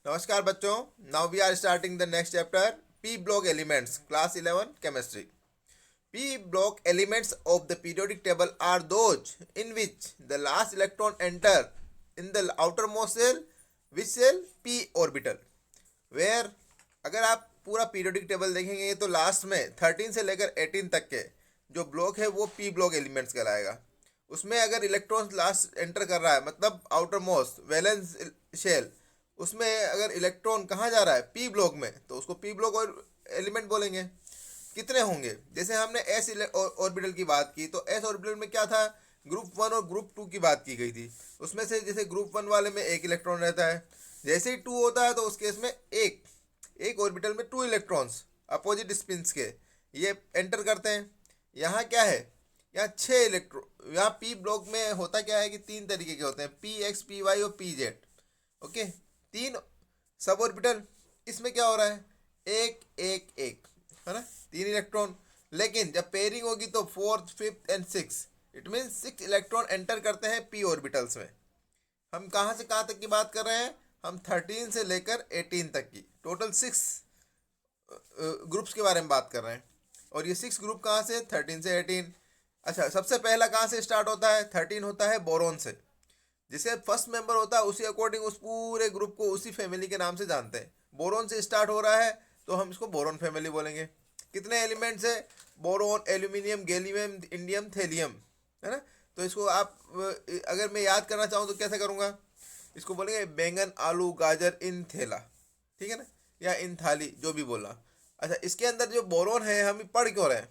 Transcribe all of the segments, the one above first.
नमस्कार बच्चों। Now we are starting the next chapter, P block elements, class 11 chemistry. P block elements of the periodic table are those in which the last electron enter in the outermost shell, which shell p orbital, where अगर आप पूरा periodic table देखेंगे तो last में 13 से लेकर 18 तक के जो ब्लॉक है वो पी ब्लॉक एलिमेंट्स कहलाएगा। उसमें अगर इलेक्ट्रॉन लास्ट एंटर कर रहा है मतलब आउटर मोस्ट वैलेंस शेल, उसमें अगर इलेक्ट्रॉन कहाँ जा रहा है पी ब्लॉक में, तो उसको पी ब्लॉक और एलिमेंट बोलेंगे। कितने होंगे, जैसे हमने एस ऑर्बिटल की बात की तो एस ऑर्बिटल में क्या था, ग्रुप वन और ग्रुप टू की बात की गई थी। उसमें से जैसे ग्रुप वन वाले में एक इलेक्ट्रॉन रहता है, जैसे ही टू होता है तो उस केस में एक एक ऑर्बिटल में टू इलेक्ट्रॉन्स अपोजिट स्पिन्स के ये एंटर करते हैं। यहाँ क्या है, यहाँ छः इलेक्ट्रॉन, यहाँ पी ब्लॉक में होता क्या है कि तीन तरीके के होते हैं, पी एक्स पी वाई और पी जेड। ओके, तीन सब ऑर्बिटल। इसमें क्या हो रहा है, एक एक एक, है ना, तीन इलेक्ट्रॉन। लेकिन जब पेयरिंग होगी तो fourth fifth and six, it mean six electron enter करते हैं पी ऑर्बिटल्स में। हम कहाँ से कहाँ तक की बात कर रहे हैं, हम 13 से लेकर 18 तक की टोटल सिक्स ग्रुप्स के बारे में बात कर रहे हैं। और ये सिक्स ग्रुप कहाँ से, 13 से 18। अच्छा, सबसे पहला कहाँ से स्टार्ट होता है, 13 होता है बोरोन से। जिसे फर्स्ट मेंबर होता है उसी अकॉर्डिंग उस पूरे ग्रुप को उसी फैमिली के नाम से जानते हैं। बोरोन से स्टार्ट हो रहा है तो हम इसको बोरोन फैमिली बोलेंगे। कितने एलिमेंट्स है, boron, aluminium, gallium, indium, thallium, है ना। तो इसको आप अगर मैं याद करना चाहूँ तो कैसे करूँगा, इसको बोलेंगे बैंगन आलू गाजर इन थैला, ठीक है ना, या इन थाली, जो भी बोला। अच्छा, इसके अंदर जो बोरोन है हम पढ़ क्यों रहे हैं,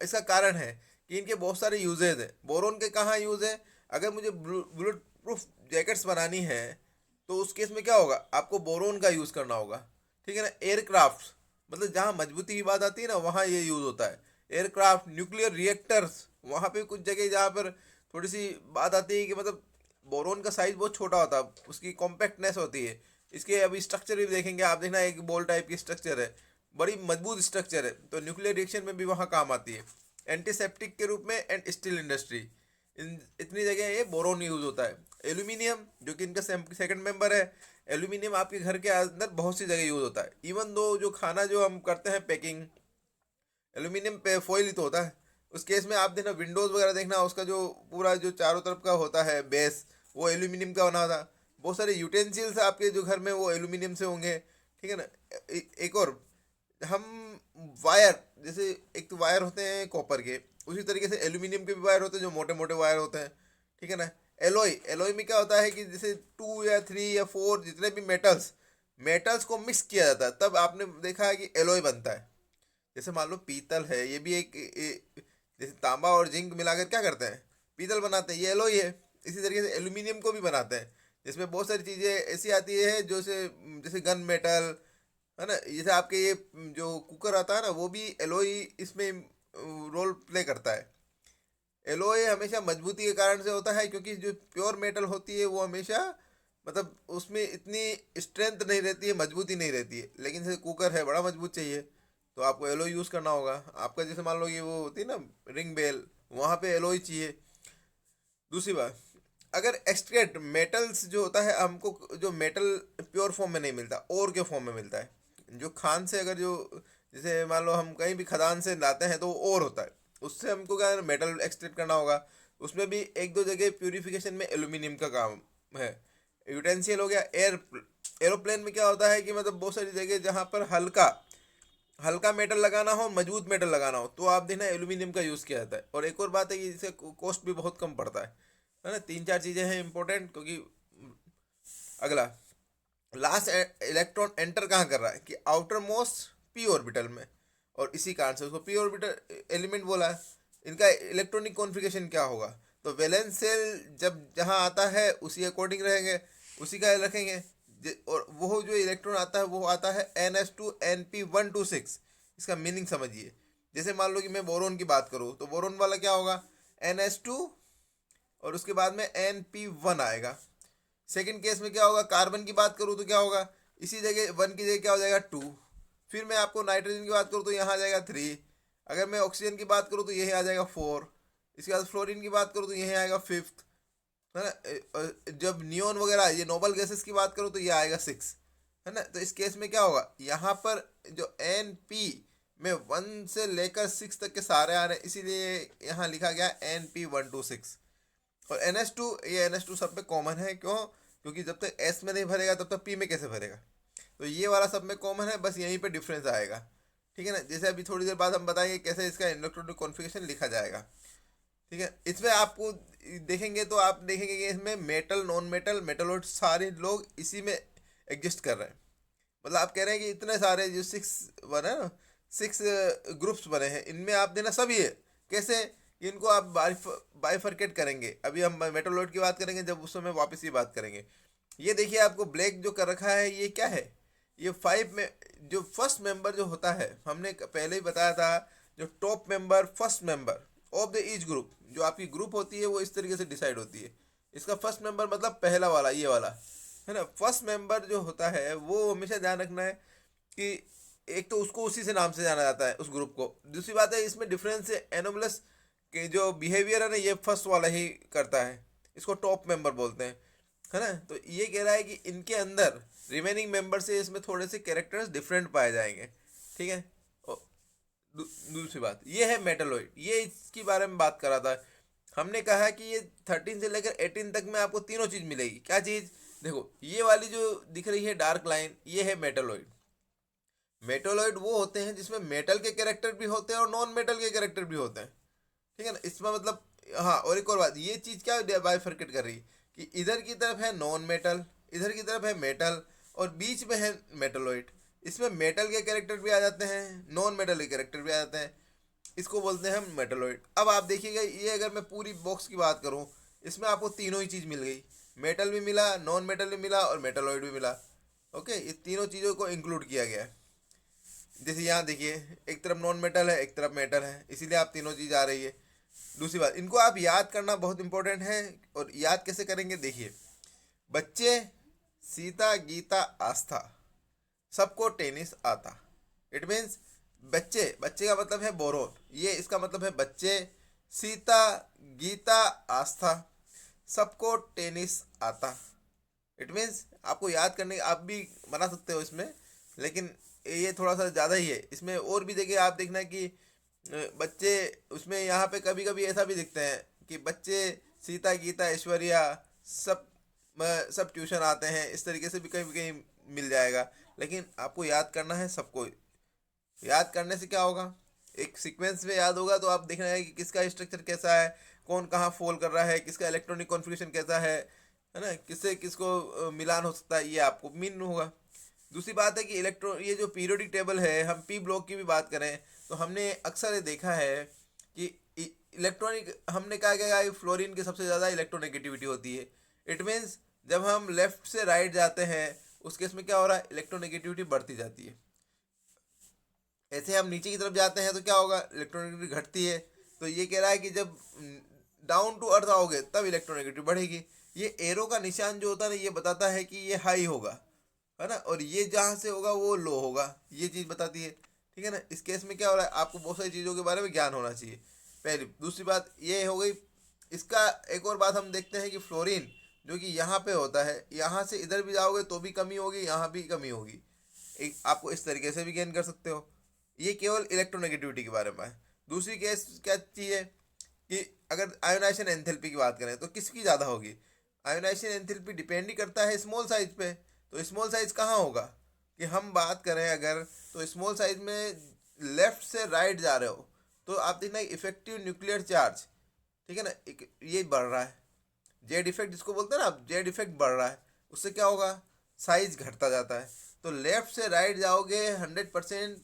इसका कारण है कि इनके बहुत सारे यूजेज हैं। बोरोन के कहाँ यूज़ है, अगर मुझे बुलेट प्रूफ जैकेट्स बनानी है तो उस केस में क्या होगा, आपको बोरोन का यूज़ करना होगा, ठीक है ना। एयरक्राफ्ट, मतलब जहाँ मजबूती की बात आती है ना वहाँ ये यूज़ होता है। एयरक्राफ्ट, न्यूक्लियर रिएक्टर्स, वहाँ पे कुछ जगह जहाँ पर थोड़ी सी बात आती है कि मतलब बोरोन का साइज बहुत छोटा होता है, उसकी कॉम्पैक्टनेस होती है। इसके अभी स्ट्रक्चर भी देखेंगे आप, देखना एक बॉल टाइप की स्ट्रक्चर है, बड़ी मजबूत स्ट्रक्चर है, तो न्यूक्लियर रिएक्शन में भी वहाँ काम आती है। एंटीसेप्टिक के रूप में एंड स्टील इंडस्ट्री, इन इतनी जगह ये बोरोन यूज होता है। एल्यूमिनियम जो कि इनका सेकंड मेंबर है, एल्यूमिनियम आपके घर के अंदर बहुत सी जगह यूज होता है। इवन दो जो खाना जो हम करते हैं पैकिंग, एल्यूमिनियम पे फॉइल ही तो होता है। उस केस में आप देखना विंडोज़ वगैरह देखना, उसका जो पूरा जो चारों तरफ का होता है बेस, वो एल्यूमिनियम का बना था। बहुत सारे यूटेंसिल्स आपके जो घर में वो एल्यूमिनियम से होंगे, ठीक है ना। एक और, हम वायर, जैसे एक तो वायर होते हैं कॉपर के, उसी तरीके से एल्यूमिनियम के भी वायर होते हैं जो मोटे मोटे वायर होते हैं, ठीक है ना। एलोय, एलोय में क्या होता है कि जैसे टू या थ्री या फोर जितने भी मेटल्स मेटल्स को मिक्स किया जाता है तब आपने देखा है कि एलोय बनता है। जैसे मान लो पीतल है, ये भी जैसे तांबा और जिंक मिलाकर क्या करते हैं, पीतल बनाते हैं, ये एलोय है। इसी तरीके से एल्यूमिनियम को भी बनाते हैं, जिसमें बहुत सारी चीज़ें ऐसी आती है जो से जैसे गन मेटल, है ना। जैसे आपके ये जो कुकर आता है ना वो भी एलोय इसमें रोल प्ले करता है। एलोय हमेशा मजबूती के कारण से होता है, क्योंकि जो प्योर मेटल होती है वो हमेशा मतलब उसमें इतनी स्ट्रेंथ नहीं रहती है, मजबूती नहीं रहती है। लेकिन जैसे कुकर है बड़ा मजबूत चाहिए, तो आपको एलोय यूज़ करना होगा। आपका जैसे मान लो ये वो होती है ना रिंग बेल, वहाँ पे एलोय चाहिए। दूसरी बात, अगर एक्सट्रैक्ट मेटल्स जो होता है हमको, जो मेटल प्योर फॉर्म में नहीं मिलता, ओर के फॉर्म में मिलता है। जो खान से अगर जो जैसे मान लो हम कहीं भी खदान से लाते हैं तो वो ओर होता है, उससे हमको क्या है मेटल एक्सट्रैक्ट करना होगा। उसमें भी एक दो जगह प्यूरिफिकेशन में एल्यूमिनियम का काम है। यूटेंसियल हो गया। एरोप्लेन में क्या होता है कि मतलब बहुत सारी जगह जहाँ पर हल्का हल्का मेटल लगाना हो, मजबूत मेटल लगाना हो, तो आप देखना एल्यूमिनियम का यूज़ किया जाता है। और एक और बात है कि इससे कॉस्ट भी बहुत कम पड़ता है ना। तीन चार चीज़ें हैं इंपॉर्टेंट, क्योंकि अगला, लास्ट इलेक्ट्रॉन एंटर कहाँ कर रहा है कि आउटर मोस्ट पी ऑर्बिटल में, और इसी कारण से उसको पी ऑर्बिटल एलिमेंट बोला है। इनका इलेक्ट्रॉनिक कॉन्फ़िगरेशन क्या होगा, तो वैलेंस सेल जब जहाँ आता है उसी अकॉर्डिंग रहेंगे, उसी का रखेंगे। और वो जो इलेक्ट्रॉन आता है वो आता है NH2 NP126। इसका मीनिंग समझिए, जैसे मान लो कि मैं बोरोन की बात करूँ तो बोरोन वाला क्या होगा, NH2 और उसके बाद में NP1 आएगा। सेकंड केस में क्या होगा, कार्बन की बात करूँ तो क्या होगा, इसी जगह वन की जगह क्या हो जाएगा, टू। फिर मैं आपको नाइट्रोजन की बात करूँ तो यहाँ आ जाएगा थ्री। अगर मैं ऑक्सीजन की बात करूँ तो यही आ जाएगा फोर। इसके बाद फ्लोरीन की बात करूँ तो यही आएगा फिफ्थ, है ना। जब नियोन वगैरह ये नोबल गैसेस की बात करूँ तो ये आएगा सिक्स। है ना। तो इस केस में क्या होगा, यहाँ पर जो एन पी में 1 से लेकर 6 तक के सारे आ रहे हैं, इसीलिए यहाँ लिखा गया NP1 to 6। और NH2, ये NH2 सब में कॉमन है, क्यों, क्योंकि जब तक S में नहीं भरेगा तब तक P में कैसे भरेगा। तो ये वाला सब में कॉमन है, बस यहीं पे डिफरेंस आएगा। ठीक है ना। जैसे अभी थोड़ी देर बाद हम बताएंगे कैसे इसका इलेक्ट्रॉनिक कॉन्फ़िगरेशन लिखा जाएगा। ठीक है। इसमें आपको देखेंगे तो आप देखेंगे कि इसमें मेटल, नॉन मेटल, मेटलोइड सारे लोग इसी में एग्जिस्ट कर रहे हैं। मतलब आप कह रहे हैं कि इतने सारे जो 6 बने ना, 6 ग्रुप्स बने हैं, इनमें आप देना सभी है। कैसे कि इनको आप बाइफरकेट करेंगे, अभी हम मेटलोइड की बात करेंगे जब उस समय वापस ये बात करेंगे। ये देखिए आपको ब्लैक जो कर रखा है ये क्या है, ये 5 में जो फर्स्ट मेंबर जो होता है, हमने पहले ही बताया था, जो top member, first member of the each group, जो आपकी ग्रुप होती है वो इस तरीके से डिसाइड होती है। इसका फर्स्ट मेंबर मतलब पहला वाला, ये वाला है ना। फर्स्ट मेंबर जो होता है वो हमेशा ध्यान रखना है कि एक तो उसको उसी से नाम से जाना जाता है उस ग्रुप को। दूसरी बात है इसमें डिफरेंस है, एनोमलस के जो बिहेवियर है ना, ये फर्स्ट वाला ही करता है, इसको टॉप मेंबर बोलते हैं, है ना। तो ये कह रहा है कि इनके अंदर रिमेनिंग मेंबर से इसमें थोड़े से कैरेक्टर्स डिफरेंट पाए जाएंगे। ठीक है। और दूसरी बात ये है मेटलॉइड, ये इसके बारे में बात कर रहा था। हमने कहा कि ये 13 से लेकर 18 तक में आपको तीनों चीज़ मिलेगी। क्या चीज़, देखो ये वाली जो दिख रही है डार्क लाइन, ये है मेटलॉइड। मेटलॉइड वो होते हैं जिसमें मेटल के कैरेक्टर भी होते हैं और नॉन मेटल के कैरेक्टर भी होते हैं। ठीक है ना। इसमें मतलब, हाँ, और एक और बात, ये चीज़ क्या बाइफरकेट कर रही है कि इधर की तरफ है नॉन मेटल, इधर की तरफ है मेटल, और बीच में है मेटलॉइड। इसमें मेटल के कैरेक्टर भी आ जाते हैं, नॉन मेटल के कैरेक्टर भी आ जाते हैं, इसको बोलते हैं हम मेटलॉइड। अब आप देखिएगा, ये अगर मैं पूरी बॉक्स की बात करूँ, इसमें आपको तीनों ही चीज़ मिल गई, मेटल भी मिला, नॉन मेटल भी मिला और मेटलॉइड भी मिला। ओके, ये तीनों चीज़ों को इंक्लूड किया गया है। जैसे यहाँ देखिए, एक तरफ नॉन मेटल है, एक तरफ मेटल है, इसीलिए आप तीनों चीज़ आ रही है। दूसरी बात, इनको आप याद करना बहुत इंपॉर्टेंट है। और याद कैसे करेंगे, देखिए, बच्चे, सीता, गीता, आस्था, सबको टेनिस आता। इट मीन्स बच्चे, बच्चे का मतलब है बोरोन, ये इसका मतलब है बच्चे, सीता, गीता, आस्था, सबको टेनिस आता। इट मीन्स आपको याद करने, आप भी बना सकते हो इसमें, लेकिन ये थोड़ा सा ज़्यादा ही है। इसमें और भी जगह आप देखना कि बच्चे, उसमें यहाँ पे कभी कभी ऐसा भी दिखते हैं कि बच्चे, सीता, गीता, ऐश्वर्या, सब सब ट्यूशन आते हैं, इस तरीके से भी कहीं कहीं मिल जाएगा। लेकिन आपको याद करना है सबको। याद करने से क्या होगा, एक सीक्वेंस में याद होगा तो आप देखना है कि किसका स्ट्रक्चर कैसा है, कौन कहाँ फॉल कर रहा है, किसका इलेक्ट्रॉनिक कॉन्फ़िगरेशन कैसा है ना, किससे किसको मिलान हो सकता है, ये आपको मीन होगा। दूसरी बात है कि ये जो पीरियोडिक टेबल है, हम पी ब्लॉक की भी बात करें तो हमने अक्सर ये देखा है कि इलेक्ट्रॉनिक, हमने कहा गया कि फ्लोरीन की सबसे ज़्यादा इलेक्ट्रोनेगेटिविटी होती है। इट मीन्स जब हम लेफ्ट से राइट जाते हैं उस केस में क्या हो रहा है, इलेक्ट्रोनेगेटिविटी बढ़ती जाती है। ऐसे हम नीचे की तरफ जाते हैं तो क्या होगा, इलेक्ट्रोनेगेटिविटी घटती है। तो ये कह रहा है कि जब डाउन टू अर्थ आओगे तब इलेक्ट्रोनेगेटिविटी बढ़ेगी। ये एरो का निशान जो होता है ना, ये बताता है कि ये हाई होगा, है ना, और ये जहाँ से होगा वो लो होगा, ये चीज़ बताती है। ठीक है ना। इस केस में क्या हो रहा है, आपको बहुत सारी चीज़ों के बारे में ज्ञान होना चाहिए, पहली। दूसरी बात ये हो गई, इसका एक और बात हम देखते हैं कि फ्लोरीन जो कि यहाँ पे होता है, यहाँ से इधर भी जाओगे तो भी कमी होगी, यहाँ भी कमी होगी। एक आपको इस तरीके से भी गेन कर सकते हो। ये केवल इलेक्ट्रोनेगेटिविटी के बारे में है। दूसरी केस क्या चीज़ है कि अगर आयोनाइजेशन एंथैल्पी की बात करें तो किसकी ज़्यादा होगी, आयोनाइजेशन एंथैल्पी डिपेंड ही करता है स्मॉल साइज पे। तो स्मॉल साइज कहाँ होगा, कि हम बात करें अगर, तो स्मॉल साइज में लेफ्ट से राइट जा रहे हो तो आप देखना इफेक्टिव न्यूक्लियर चार्ज, ठीक है ना, ये बढ़ रहा है, जेड इफेक्ट जिसको बोलते हैं ना, अब जेड इफेक्ट बढ़ रहा है, उससे क्या होगा, साइज घटता जाता है। तो लेफ्ट से राइट जाओगे 100%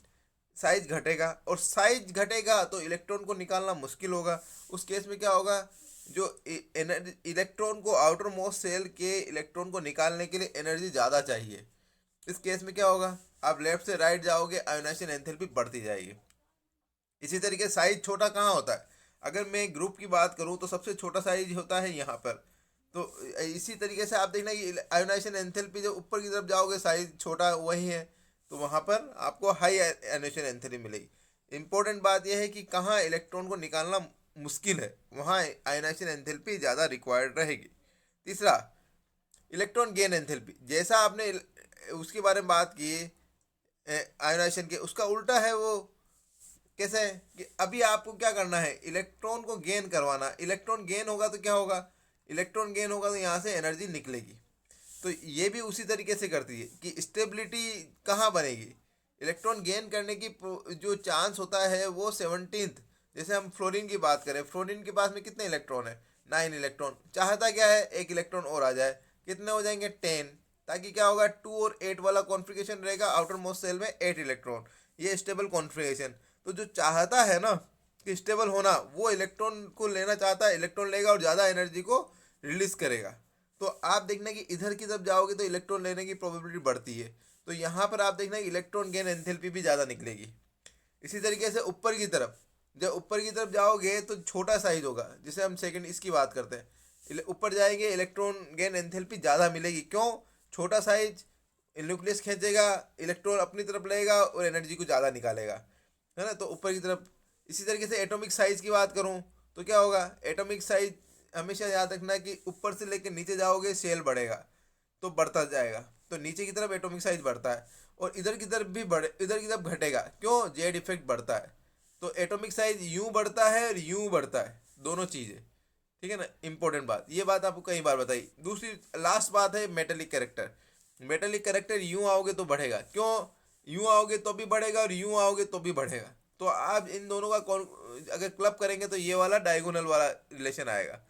साइज घटेगा, और साइज घटेगा तो इलेक्ट्रॉन को निकालना मुश्किल होगा। उस केस में क्या होगा, जो एनर्जी, इलेक्ट्रॉन को आउटर मोस्ट सेल के इलेक्ट्रॉन को निकालने के लिए एनर्जी ज़्यादा चाहिए। इस केस में क्या होगा, आप लेफ्ट से राइट जाओगे, आयोनाइजेशन एंथैल्पी बढ़ती जाएगी। इसी तरीके साइज छोटा कहाँ होता है, अगर मैं ग्रुप की बात करूँ तो सबसे छोटा साइज होता है यहाँ पर। तो इसी तरीके से आप देखना कि आयोनाइजेशन एंथैल्पी जब ऊपर की तरफ जाओगे साइज छोटा वही है, तो वहाँ पर आपको हाई आयोनाइजेशन एंथैल्पी मिलेगी। इंपॉर्टेंट बात यह है कि कहाँ इलेक्ट्रॉन को निकालना मुश्किल है वहाँ आयोनाइजेशन एंथैल्पी ज़्यादा रिक्वायर्ड रहेगी। तीसरा, इलेक्ट्रॉन गेन एंथैल्पी, जैसा आपने उसके बारे में बात की आयोनाइजेशन के, उसका उल्टा है वो। कैसे है कि अभी आपको क्या करना है, इलेक्ट्रॉन को गेन करवाना। इलेक्ट्रॉन गेन होगा तो क्या होगा, इलेक्ट्रॉन गेन होगा तो यहाँ से एनर्जी निकलेगी। तो ये भी उसी तरीके से करती है कि स्टेबिलिटी कहाँ बनेगी। इलेक्ट्रॉन गेन करने की जो चांस होता है वो 17th। जैसे हम फ्लोरीन की बात करें, फ्लोरीन के पास में कितने इलेक्ट्रॉन है, 9 इलेक्ट्रॉन। चाहता क्या है, एक इलेक्ट्रॉन और आ जाए, कितने हो जाएंगे, 10। ताकि क्या होगा, 2 और 8 वाला कॉन्फ़िगरेशन रहेगा, आउटर मोस्ट सेल में 8 इलेक्ट्रॉन, ये स्टेबल कॉन्फ़िगरेशन। तो जो चाहता है ना कि स्टेबल होना, वो इलेक्ट्रॉन को लेना चाहता है, इलेक्ट्रॉन लेगा और ज़्यादा एनर्जी को रिलीज करेगा। तो आप देखना कि इधर की तरफ जाओगे तो इलेक्ट्रॉन लेने की प्रोबेबिलिटी बढ़ती है। तो यहाँ पर आप देखना कि इलेक्ट्रॉन गेन एंथैल्पी भी ज़्यादा निकलेगी। इसी तरीके से ऊपर की तरफ, जब ऊपर की तरफ जाओगे तो छोटा साइज होगा, जिसे हम सेकंड इसकी बात करते हैं। ऊपर जाएंगे इलेक्ट्रॉन गेन एंथैल्पी ज़्यादा मिलेगी। क्यों, छोटा साइज न्यूक्लियस खींचेगा, इलेक्ट्रॉन अपनी तरफ लेगा और एनर्जी को ज़्यादा निकालेगा, है ना। तो ऊपर की तरफ। इसी तरीके से एटॉमिक साइज की बात करूँ तो क्या होगा, एटॉमिक साइज हमेशा याद रखना कि ऊपर से लेकर नीचे जाओगे सेल बढ़ेगा तो बढ़ता जाएगा, तो नीचे की तरफ एटॉमिक साइज बढ़ता है और इधर की तरफ भी बढ़े, इधर की तरफ घटेगा। क्यों, जेड इफेक्ट बढ़ता है। तो एटॉमिक साइज यूं बढ़ता है और यूं बढ़ता है, दोनों चीज़ें। ठीक है ना, इंपॉर्टेंट बात, ये बात आपको कई बार बताई। दूसरी लास्ट बात है मेटेलिक कैरेक्टर। मेटेलिक कैरेक्टर यूं आओगे तो बढ़ेगा। क्यों, यूं आओगे तो भी बढ़ेगा और यूं आओगे तो भी बढ़ेगा। तो आप इन दोनों का अगर क्लब करेंगे तो ये वाला डायगोनल वाला रिलेशन आएगा।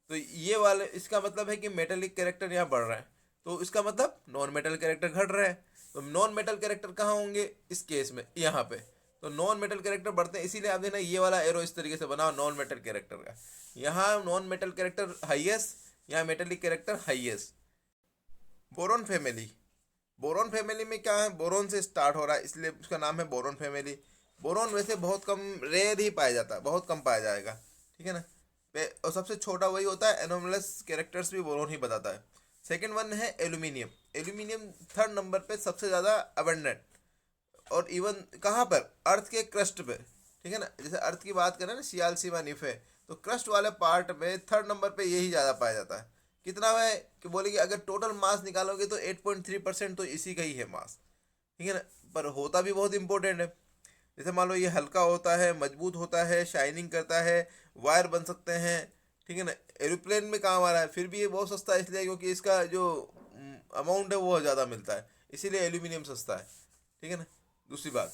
तो ये वाले, इसका मतलब है कि मेटेलिक कैरेक्टर यहाँ बढ़ रहा है, तो इसका मतलब नॉन मेटल कैरेक्टर घट रहा है। तो नॉन मेटल कैरेक्टर कहाँ होंगे, इस केस में यहाँ पे। तो नॉन मेटल कैरेक्टर बढ़ते हैं, इसीलिए आप देखना ये वाला एरो इस तरीके से बनाओ नॉन मेटल कैरेक्टर का। यहाँ नॉन मेटल कैरेक्टर हाईएस्ट, यहाँ metallic character highest. Boron family, boron family में क्या है, बोरॉन से स्टार्ट हो रहा है इसलिए उसका नाम है बोरॉन फैमिली। बोरॉन वैसे बहुत कम, रेयर ही पाया जाता है, बहुत कम पाया जाएगा। ठीक है ना। और सबसे छोटा वही होता है, एनोमलस कैरेक्टर्स भी बोरॉन ही बताता है। सेकंड वन है एल्यूमिनियम। एल्यूमिनियम थर्ड नंबर पे सबसे ज़्यादा अबंडेंट, और इवन कहाँ पर, अर्थ के क्रस्ट पे। ठीक है ना, जैसे अर्थ की बात करें ना, सियाल सीमा निफ है, तो क्रस्ट वाले पार्ट में थर्ड नंबर पे यही ज़्यादा पाया जाता है। कितना है कि बोलेंगे अगर टोटल मास निकालोगे तो 8.3% तो इसी का ही है मास। ठीक है ना, पर होता भी बहुत इंपॉर्टेंट है। जैसे मान लो ये हल्का होता है, मजबूत होता है, शाइनिंग करता है, वायर बन सकते हैं। ठीक है ना, एरोप्लेन में काम आ रहा है, फिर भी ये बहुत सस्ता है इसलिए क्योंकि इसका जो अमाउंट है वो ज़्यादा मिलता है, इसीलिए एल्यूमिनियम सस्ता है। ठीक है ना। दूसरी बात,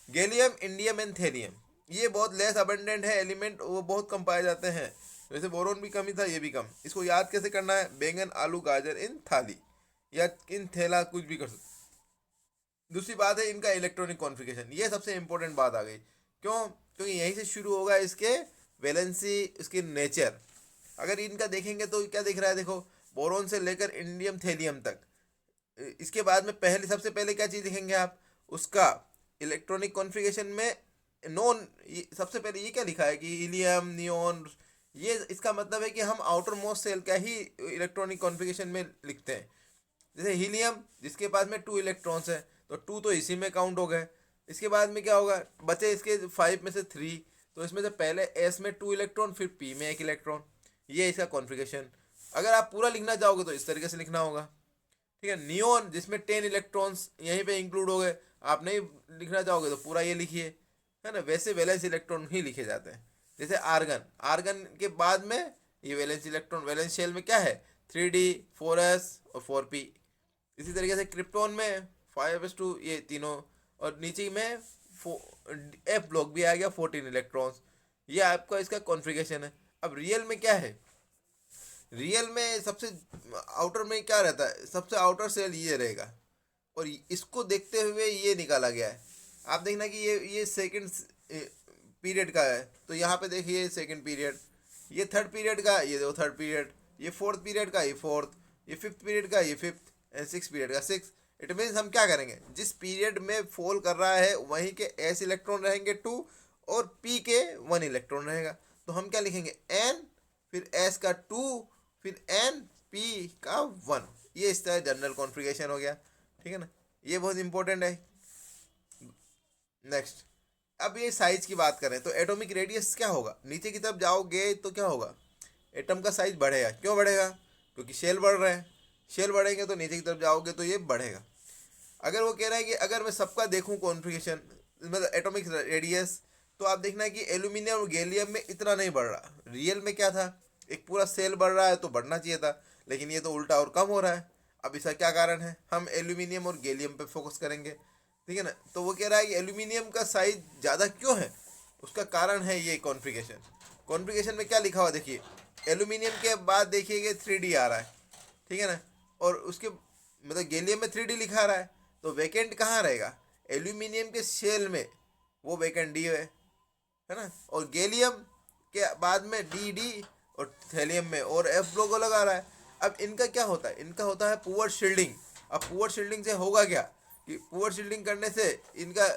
गैलियम, इंडियम एंड थेरियम, ये बहुत लेस अबंडेंट है एलिमेंट, वो बहुत कम पाए जाते हैं। वैसे बोरोन भी कम ही था, ये भी कम। इसको याद कैसे करना है, बैंगन आलू गाजर इन थाली, या इन थैला, कुछ भी कर सकते। दूसरी बात है इनका इलेक्ट्रॉनिक कॉन्फ़िगरेशन, ये सबसे इंपॉर्टेंट बात आ गई। क्यों, क्योंकि यहीं से शुरू होगा इसके वैलेंसी, इसके नेचर। अगर इनका देखेंगे तो क्या दिख रहा है, देखो बोरोन से लेकर इंडियम थेलियम तक। इसके बाद में पहले, सबसे पहले क्या चीज़ देखेंगे आप, उसका इलेक्ट्रॉनिक कॉन्फ़िगरेशन में नॉन, सबसे पहले ये क्या लिखा है कि हीलियम, नियोन। ये इसका मतलब है कि हम आउटर मोस्ट सेल का ही इलेक्ट्रॉनिक कॉन्फ़िगरेशन में लिखते हैं। जैसे हीलियम, जिसके पास में 2 इलेक्ट्रॉन्स है, तो 2 तो इसी में काउंट हो गए। इसके बाद में क्या होगा, बचे इसके 5 में से 3, तो इसमें से पहले एस में 2 इलेक्ट्रॉन, फिर पी में 1 इलेक्ट्रॉन। ये इसका कॉन्फ़िगरेशन। अगर आप पूरा लिखना चाहोगे तो इस तरीके से लिखना होगा। ठीक है, नियोन जिसमें 10 इलेक्ट्रॉन्स यहीं पे इंक्लूड हो गए, आप नहीं लिखना चाहोगे तो पूरा ये लिखिए, है ना। वैसे वैलेंस इलेक्ट्रॉन ही लिखे जाते हैं। जैसे आर्गन, आर्गन के बाद में ये वैलेंस इलेक्ट्रॉन, वैलेंस शेल में क्या है, 3D, 4s और 4p। इसी तरीके से क्रिप्टॉन में 5s2, ये तीनों, और नीचे में एफ ब्लॉक भी आ गया, 14 इलेक्ट्रॉन्स। ये आपका इसका कॉन्फ़िगरेशन है। अब रियल में क्या है, रियल में सबसे आउटर में क्या रहता है, सबसे आउटर सेल ये रहेगा, और इसको देखते हुए ये निकाला गया है। आप देखना कि ये सेकंड पीरियड का है, तो यहाँ पे देखिए सेकंड पीरियड, ये थर्ड पीरियड का, ये देखो थर्ड पीरियड, ये फोर्थ पीरियड का, ये फोर्थ, ये फिफ्थ पीरियड का, ये फिफ्थ, एंड सिक्स पीरियड का सिक्स। इट मीन्स हम क्या करेंगे, जिस पीरियड में फॉल कर रहा है वहीं के एस इलेक्ट्रॉन रहेंगे 2 और पी के 1 इलेक्ट्रॉन रहेगा। तो हम क्या लिखेंगे, एन, फिर एस का 2, फिर एन पी का 1। ये इस तरह जनरल कॉन्फ़िगरेशन हो गया। ठीक है ना, ये बहुत इंपॉर्टेंट है। नेक्स्ट, अब ये साइज की बात करें तो एटॉमिक रेडियस क्या होगा, नीचे की तरफ जाओगे तो क्या होगा, एटम का साइज बढ़ेगा। क्यों बढ़ेगा, क्योंकि शेल बढ़ रहे हैं, शेल बढ़ेंगे तो नीचे की तरफ जाओगे तो ये बढ़ेगा। अगर वो कह रहा है कि अगर मैं सबका देखूं कॉन्फ़िगरेशन, मतलब एटॉमिक रेडियस, तो आप देखना है कि एल्यूमिनियम और गैलियम में इतना नहीं बढ़ रहा। रियल में क्या था, एक पूरा सेल बढ़ रहा है तो बढ़ना चाहिए था, लेकिन ये तो उल्टा और कम हो रहा है। अब इसका क्या कारण है, हम एल्यूमिनियम और गैलियम पे फोकस करेंगे, ठीक है ना। तो वो कह रहा है कि एल्यूमिनियम का साइज ज़्यादा क्यों है, उसका कारण है ये कॉन्फ़िगरेशन। कॉन्फ़िगरेशन में क्या लिखा हुआ देखिए, एल्यूमिनियम के बाद देखिए 3D आ रहा है, ठीक है ना, और उसके मतलब गैलियम में 3D लिखा रहा है, तो वैकेंट कहाँ रहेगा, एल्यूमिनियम के शेल में वो वैकेंट डी है ना, और गैलियम के बाद में डी डी, और थैलियम में और एफ लोगो लगा रहा है। अब इनका क्या होता है, इनका होता है पुअर शील्डिंग। अब पुअर शील्डिंग से होगा क्या कि पुअर शील्डिंग करने से इनका,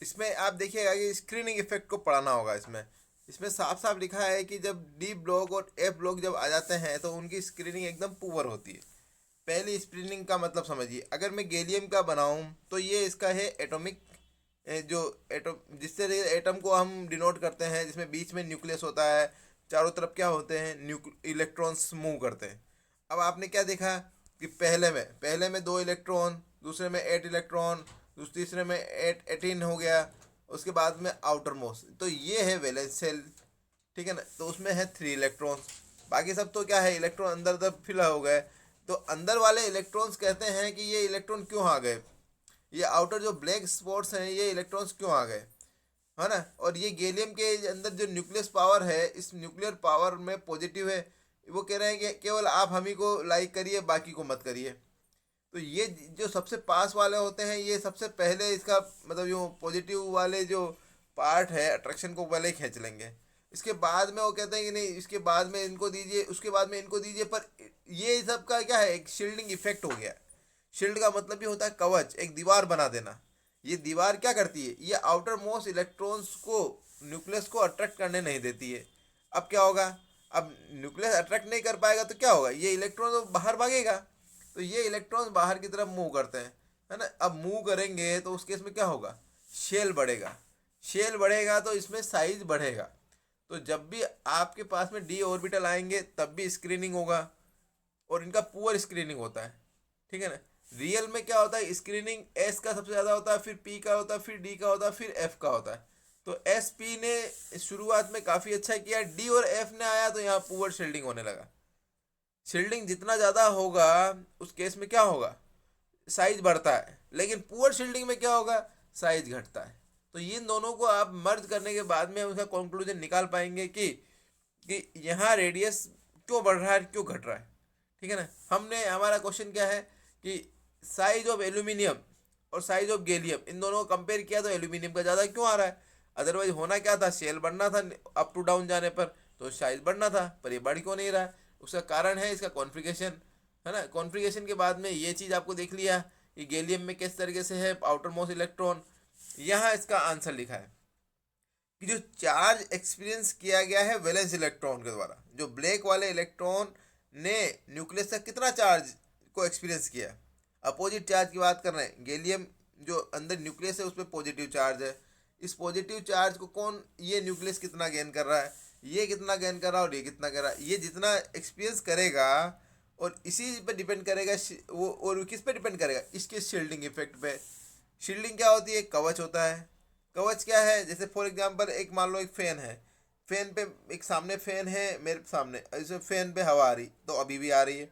इसमें आप देखिएगा कि स्क्रीनिंग इफेक्ट को पढ़ाना होगा। इसमें इसमें साफ साफ लिखा है कि जब डी ब्लॉक और एफ ब्लॉक जब आ जाते हैं तो उनकी स्क्रीनिंग एकदम पुअर होती है। पहली स्क्रीनिंग का मतलब समझिए, अगर मैं गैलियम का बनाऊं तो ये इसका है एटॉमिक, जो एटम जिससे एटम को हम डिनोट करते हैं, जिसमें बीच में न्यूक्लियस होता है, चारों तरफ क्या होते हैं, इलेक्ट्रॉन्स मूव करते हैं। अब आपने क्या देखा कि पहले में 2 इलेक्ट्रॉन, दूसरे में 8 इलेक्ट्रॉन, तीसरे में 18 हो गया, उसके बाद में आउटर मोस्ट, तो ये है वैलेंस शेल, ठीक है ना। तो उसमें है 3 इलेक्ट्रॉन्स, बाकी सब तो क्या है, इलेक्ट्रॉन अंदर तक फिल हो गए। तो अंदर वाले इलेक्ट्रॉन्स कहते हैं कि ये इलेक्ट्रॉन क्यों आ गए, ये आउटर जो ब्लैक स्पॉट्स हैं ये इलेक्ट्रॉन्स क्यों आ गए, है ना। और ये गैलियम के अंदर जो न्यूक्लियस पावर है, इस न्यूक्लियर पावर में पॉजिटिव है। वो कह रहे हैं कि केवल आप हम ही को लाइक करिए, बाकी को मत करिए। तो ये जो सबसे पास वाले होते हैं ये सबसे पहले इसका मतलब जो पॉजिटिव वाले जो पार्ट है अट्रैक्शन को पहले खींच लेंगे। इसके बाद में वो कहते हैं कि नहीं, इसके बाद में इनको दीजिए, उसके बाद में इनको दीजिए। पर ये सब का क्या है, एक शील्डिंग इफेक्ट हो गया। शील्ड का मतलब भी होता है कवच, एक दीवार बना देना। ये दीवार क्या करती है, ये आउटर मोस्ट इलेक्ट्रॉन्स को, न्यूक्लियस को अट्रैक्ट करने नहीं देती है। अब क्या होगा, अब न्यूक्लियस अट्रैक्ट नहीं कर पाएगा तो क्या होगा, ये इलेक्ट्रॉन तो बाहर भागेगा। तो ये इलेक्ट्रॉन्स बाहर की तरफ मूव करते हैं, है ना। अब मूव करेंगे तो उस केस में क्या होगा, शेल बढ़ेगा। शेल बढ़ेगा तो इसमें साइज बढ़ेगा। तो जब भी आपके पास में डी ऑर्बिटल आएंगे तब भी स्क्रीनिंग होगा, और इनका पुअर स्क्रीनिंग होता है, ठीक है ना। रियल में क्या होता है, स्क्रीनिंग एस का सबसे ज़्यादा होता है, फिर पी का होता है, फिर डी का होता है, फिर एफ का होता है। तो एस पी ने शुरुआत में काफ़ी अच्छा किया, डी और एफ ने आया तो यहाँ पुअर शील्डिंग होने लगा। शील्डिंग जितना ज़्यादा होगा उस केस में क्या होगा, साइज बढ़ता है, लेकिन पुअर शील्डिंग में क्या होगा, साइज घटता है। तो इन दोनों को आप मर्ज करने के बाद में उसका कंक्लूजन निकाल पाएंगे कि यहाँ रेडियस क्यों बढ़ रहा है, क्यों घट रहा है, ठीक है ना। हमने, हमारा क्वेश्चन क्या है कि साइज ऑफ एल्यूमिनियम और साइज ऑफ गैलियम, इन दोनों को कंपेयर किया तो एल्यूमिनियम का ज़्यादा क्यों आ रहा है। अदरवाइज होना क्या था, शेल बढ़ना था अप टू डाउन जाने पर, तो साइज बढ़ना था, पर ये बढ़ क्यों नहीं रहा है। उसका कारण है इसका कॉन्फ़िगरेशन, है ना। कॉन्फ़िगरेशन के बाद में ये चीज़ आपको देख लिया कि गैलियम में किस तरीके से है आउटर मोस्ट इलेक्ट्रॉन। यहाँ इसका आंसर लिखा है कि जो चार्ज एक्सपीरियंस किया गया है वैलेंस इलेक्ट्रॉन के द्वारा, जो ब्लैक वाले इलेक्ट्रॉन ने न्यूक्लियस का कितना चार्ज को एक्सपीरियंस किया, अपोजिट चार्ज की बात कर रहे हैं। गैलियम जो अंदर न्यूक्लियस है उस पर पॉजिटिव चार्ज है, इस पॉजिटिव चार्ज को कौन, ये न्यूक्लियस कितना गेन कर रहा है, ये कितना गेन कर रहा है, और ये कितना कर रहा है, ये जितना एक्सपीरियंस करेगा और इसी पे डिपेंड करेगा वो, और किस पे डिपेंड करेगा, इसके शील्डिंग इफेक्ट पे। शील्डिंग क्या होती है, कवच होता है। कवच क्या है, जैसे फॉर एग्जांपल एक मान लो एक फैन है, फैन पे एक सामने फैन है, मेरे सामने ऐसे फैन पे हवा आ रही, तो अभी भी आ रही है।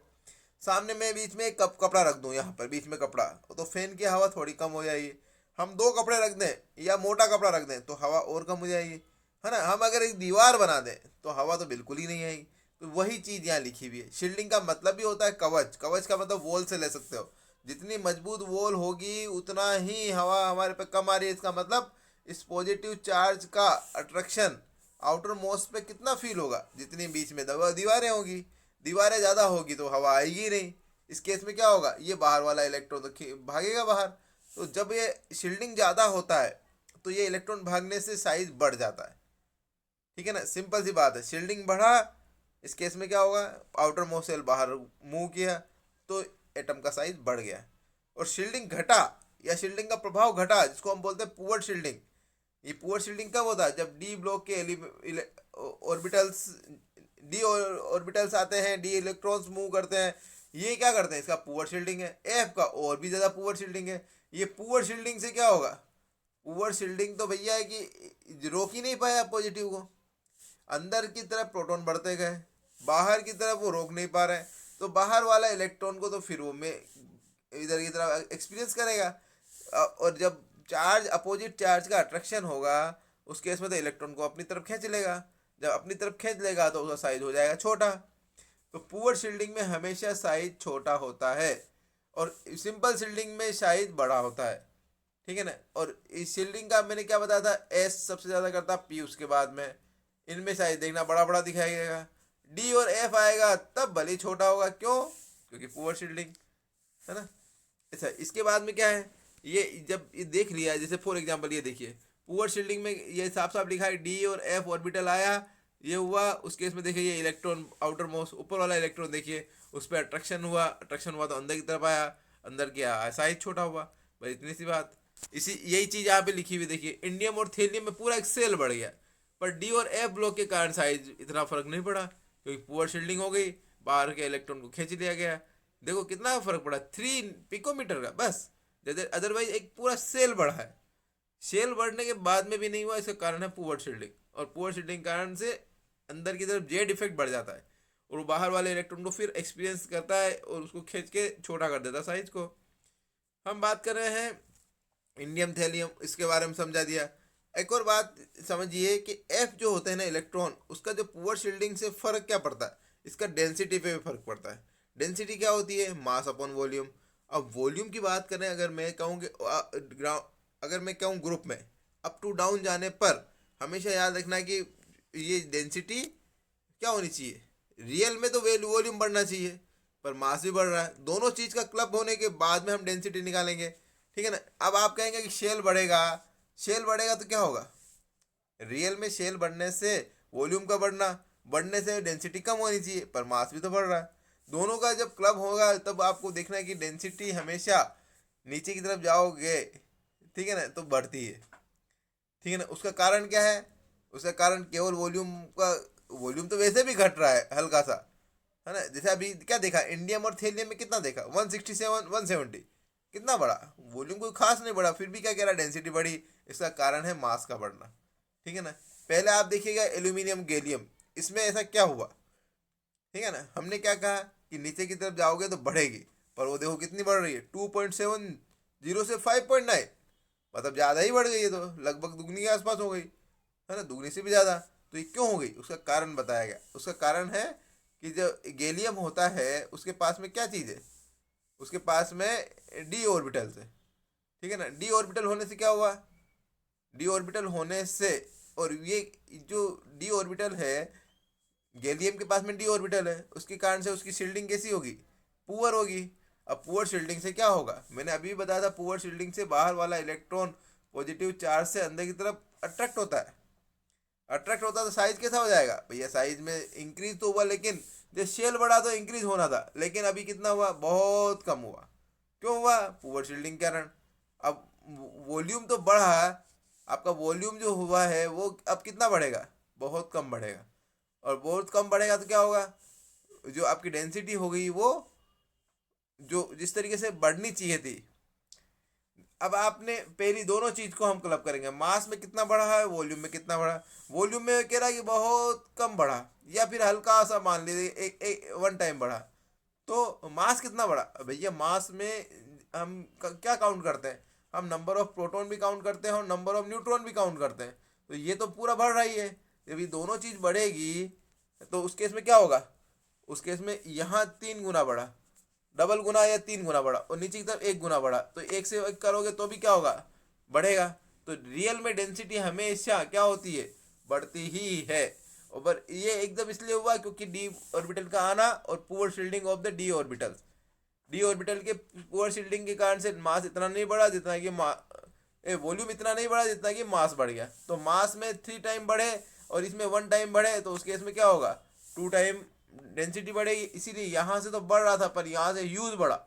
सामने मैं बीच में एक कपड़ा रख दूं, यहाँ पर बीच में कपड़ा, तो फैन की हवा थोड़ी कम हो जाएगी। हम 2 कपड़े रख दें या मोटा कपड़ा रख दें तो हवा और कम हो जाएगी, है ना। हम अगर एक दीवार बना दें तो हवा तो बिल्कुल ही नहीं आएगी। तो वही चीज़ यहाँ लिखी हुई है। शील्डिंग का मतलब भी होता है कवच। कवच का मतलब वॉल से ले सकते हो, जितनी मजबूत वॉल होगी उतना ही हवा हमारे पे कम आ रही है। इसका मतलब इस पॉजिटिव चार्ज का अट्रैक्शन आउटर मोस्ट पे कितना फील होगा, जितनी बीच में दीवारें होगी, दीवारें ज़्यादा होगी तो हवा आएगी ही नहीं। इस केस में क्या होगा, ये बाहर वाला इलेक्ट्रॉन तो भागेगा बाहर। तो जब ये शील्डिंग ज़्यादा होता है तो ये इलेक्ट्रॉन भागने से साइज बढ़ जाता है, ठीक है ना। सिंपल सी बात है, शील्डिंग बढ़ा, इस केस में क्या होगा, आउटर मोस्ट सेल बाहर मूव किया तो एटम का साइज बढ़ गया। और शील्डिंग घटा या शील्डिंग का प्रभाव घटा, जिसको हम बोलते हैं पुअर शील्डिंग। ये पुअर शील्डिंग कब होता है, जब डी ब्लॉक के ऑर्बिटल्स, डी ऑर्बिटल्स आते हैं, डी इलेक्ट्रॉन्स मूव करते हैं, ये क्या करते हैं, इसका पुअर शील्डिंग है, एफ का और भी ज़्यादा पुअर शील्डिंग है। ये पुअर शील्डिंग से क्या होगा, पुअर शील्डिंग तो भैया है कि रोक ही नहीं पाया पॉजिटिव को, अंदर की तरफ प्रोटॉन बढ़ते गए, बाहर की तरफ वो रोक नहीं पा रहे हैं, तो बाहर वाला इलेक्ट्रॉन को तो फिर वो में इधर की तरफ एक्सपीरियंस करेगा। और जब चार्ज अपोजिट चार्ज का अट्रैक्शन होगा उस केस में तो इलेक्ट्रॉन को अपनी तरफ खींच लेगा, जब अपनी तरफ खींच लेगा तो उसका साइज हो जाएगा छोटा। तो पुअर शील्डिंग में हमेशा साइज छोटा होता है और सिंपल शील्डिंग में साइज बड़ा होता है, ठीक है ना। और इस शील्डिंग का मैंने क्या बताया था, एस सबसे ज़्यादा करता, पी उसके बाद में, इनमें साइज देखना बड़ा बड़ा दिखाई देगा। डी और एफ आएगा तब भले छोटा होगा, क्यों, क्योंकि पुअर शील्डिंग है ना। अच्छा, इसके बाद में क्या है, ये जब ये देख लिया, जैसे फॉर एग्जांपल ये देखिए पुअर शील्डिंग में ये साफ साफ लिखा है डी और एफ ऑर्बिटल आया, ये हुआ, उस केस में देखिए ये इलेक्ट्रॉन आउटर मोस्ट ऊपर वाला इलेक्ट्रॉन देखिए उस पर अट्रैक्शन हुआ, अट्रैक्शन हुआ तो अंदर की तरफ आया, अंदर क्या साइज छोटा हुआ, बस इतनी सी बात। इसी यही चीज़ यहाँ पे लिखी हुई देखिए, इंडियम और थेलियम में पूरा एक सेल बढ़ गया, पर डी और एफ ब्लॉक के कारण साइज इतना फर्क नहीं पड़ा, क्योंकि पुअर शील्डिंग हो गई, बाहर के इलेक्ट्रॉन को खींच लिया गया। देखो कितना फर्क पड़ा, 3 पिकोमीटर का बस, जैसे अदरवाइज एक पूरा सेल बढ़ा है। सेल बढ़ने के बाद में भी नहीं हुआ, इसका कारण है पुअर शील्डिंग, और पुअर शील्डिंग कारण से अंदर की तरफ जेड इफेक्ट बढ़ जाता है और वो बाहर वाले इलेक्ट्रॉन को फिर एक्सपीरियंस करता है और उसको खींच के छोटा कर देता है साइज को। हम बात कर रहे हैं इंडियम थैलियम, इसके बारे में समझा दिया। एक और बात समझिए कि एफ जो होते हैं ना इलेक्ट्रॉन, उसका जो पुअर शील्डिंग से फर्क क्या पड़ता है, इसका डेंसिटी पे भी फर्क पड़ता है। डेंसिटी क्या होती है, मास अपॉन वॉल्यूम। अब वॉल्यूम की बात करें, अगर मैं कहूँ कि अगर मैं कहूँ ग्रुप में अप टू डाउन जाने पर हमेशा याद रखना है कि ये डेंसिटी क्या होनी चाहिए, रियल में तो वॉल्यूम बढ़ना चाहिए पर मास भी बढ़ रहा है, दोनों चीज़ का क्लब होने के बाद में हम डेंसिटी निकालेंगे, ठीक है ना। अब आप कहेंगे कि शेल बढ़ेगा, शेल बढ़ेगा तो क्या होगा, रियल में शेल बढ़ने से वॉल्यूम का बढ़ने से डेंसिटी कम होनी चाहिए पर मास भी तो बढ़ रहा है। दोनों का जब क्लब होगा तब आपको देखना है कि डेंसिटी हमेशा नीचे की तरफ जाओगे, ठीक है ना, तो बढ़ती है, ठीक है ना। उसका कारण क्या है, उसका कारण केवल वॉल्यूम तो वैसे भी घट रहा है हल्का सा, है ना। जैसे अभी क्या देखा, इंडियम और थेलियम में कितना देखा, 167 170, कितना बड़ा, वॉल्यूम कोई खास नहीं बढ़ा, फिर भी क्या कह रहा, डेंसिटी बढ़ी, इसका कारण है मास का बढ़ना, ठीक है ना। पहले आप देखिएगा एल्यूमिनियम गैलियम, इसमें ऐसा क्या हुआ, ठीक है ना। हमने क्या कहा कि नीचे की तरफ जाओगे तो बढ़ेगी, पर वो देखो कितनी बढ़ रही है, 2.70 से 5.9, मतलब ज़्यादा ही बढ़ गई है, तो लगभग दुगनी के आसपास हो गई, है ना, दुगनी से भी ज़्यादा। तो ये क्यों हो गई, उसका कारण बताया गया। उसका कारण है कि जो गैलियम होता है उसके पास में क्या चीज़ है, उसके पास में डी ऑर्बिटल्स है, ठीक है ना। डी ऑर्बिटल होने से क्या हुआ, डी ऑर्बिटल होने से, और ये जो डी ऑर्बिटल है, गैलियम के पास में डी ऑर्बिटल है, उसके कारण से उसकी शील्डिंग कैसी होगी, पुअर होगी। अब पुअर शील्डिंग से क्या होगा, मैंने अभी बताया था, पुअर शील्डिंग से बाहर वाला इलेक्ट्रॉन पॉजिटिव चार्ज से अंदर की तरफ अट्रैक्ट होता है, अट्रैक्ट होता है तो साइज कैसा हो जाएगा भैया, साइज में इंक्रीज तो हुआ, लेकिन जब शेल बढ़ा तो इंक्रीज होना था, लेकिन अभी कितना हुआ, बहुत कम हुआ। क्यों हुआ, पुअर शील्डिंग के कारण। अब वॉल्यूम तो बढ़ा, आपका वॉल्यूम जो हुआ है वो अब कितना बढ़ेगा, बहुत कम बढ़ेगा, और बहुत कम बढ़ेगा तो क्या होगा, जो आपकी डेंसिटी हो गई वो जो जिस तरीके से बढ़नी चाहिए थी। अब आपने पहली दोनों चीज को हम क्लब करेंगे, मास में कितना बढ़ा है, वॉल्यूम में कितना बढ़ा। वॉल्यूम में कह रहा है कि बहुत कम बढ़ा, या फिर हल्का सा मान लीजिए एक वन टाइम बढ़ा। तो मास कितना बढ़ा भैया, मास में हम क्या काउंट करते हैं, हम नंबर ऑफ प्रोटॉन भी काउंट करते हैं और नंबर ऑफ न्यूट्रॉन भी काउंट करते हैं। तो ये तो पूरा बढ़ रही है, जब ये दोनों चीज़ बढ़ेगी तो उस केस में क्या होगा, उस केस में यहाँ 3 गुना बढ़ा, डबल गुना या 3 गुना बढ़ा, और नीचे की तरफ 1 गुना बढ़ा, तो 1 से 1 करोगे तो भी क्या होगा, बढ़ेगा। तो रियल में डेंसिटी हमेशा क्या होती है, बढ़ती ही है। और ये एकदम इसलिए हुआ क्योंकि डी ऑर्बिटल का आना और poor shielding of the D orbital, D orbital के पुअर शील्डिंग के कारण से मास इतना नहीं बढ़ा जितना कि वॉल्यूम इतना नहीं बढ़ा जितना कि मास बढ़ गया। तो मास में 3 टाइम बढ़े और इसमें 1 टाइम बढ़े, तो उस केस में क्या होगा, 2 टाइम डेंसिटी बढ़ेगी। इसीलिए यहाँ से तो बढ़ रहा था पर यहाँ से ह्यूज बढ़ा,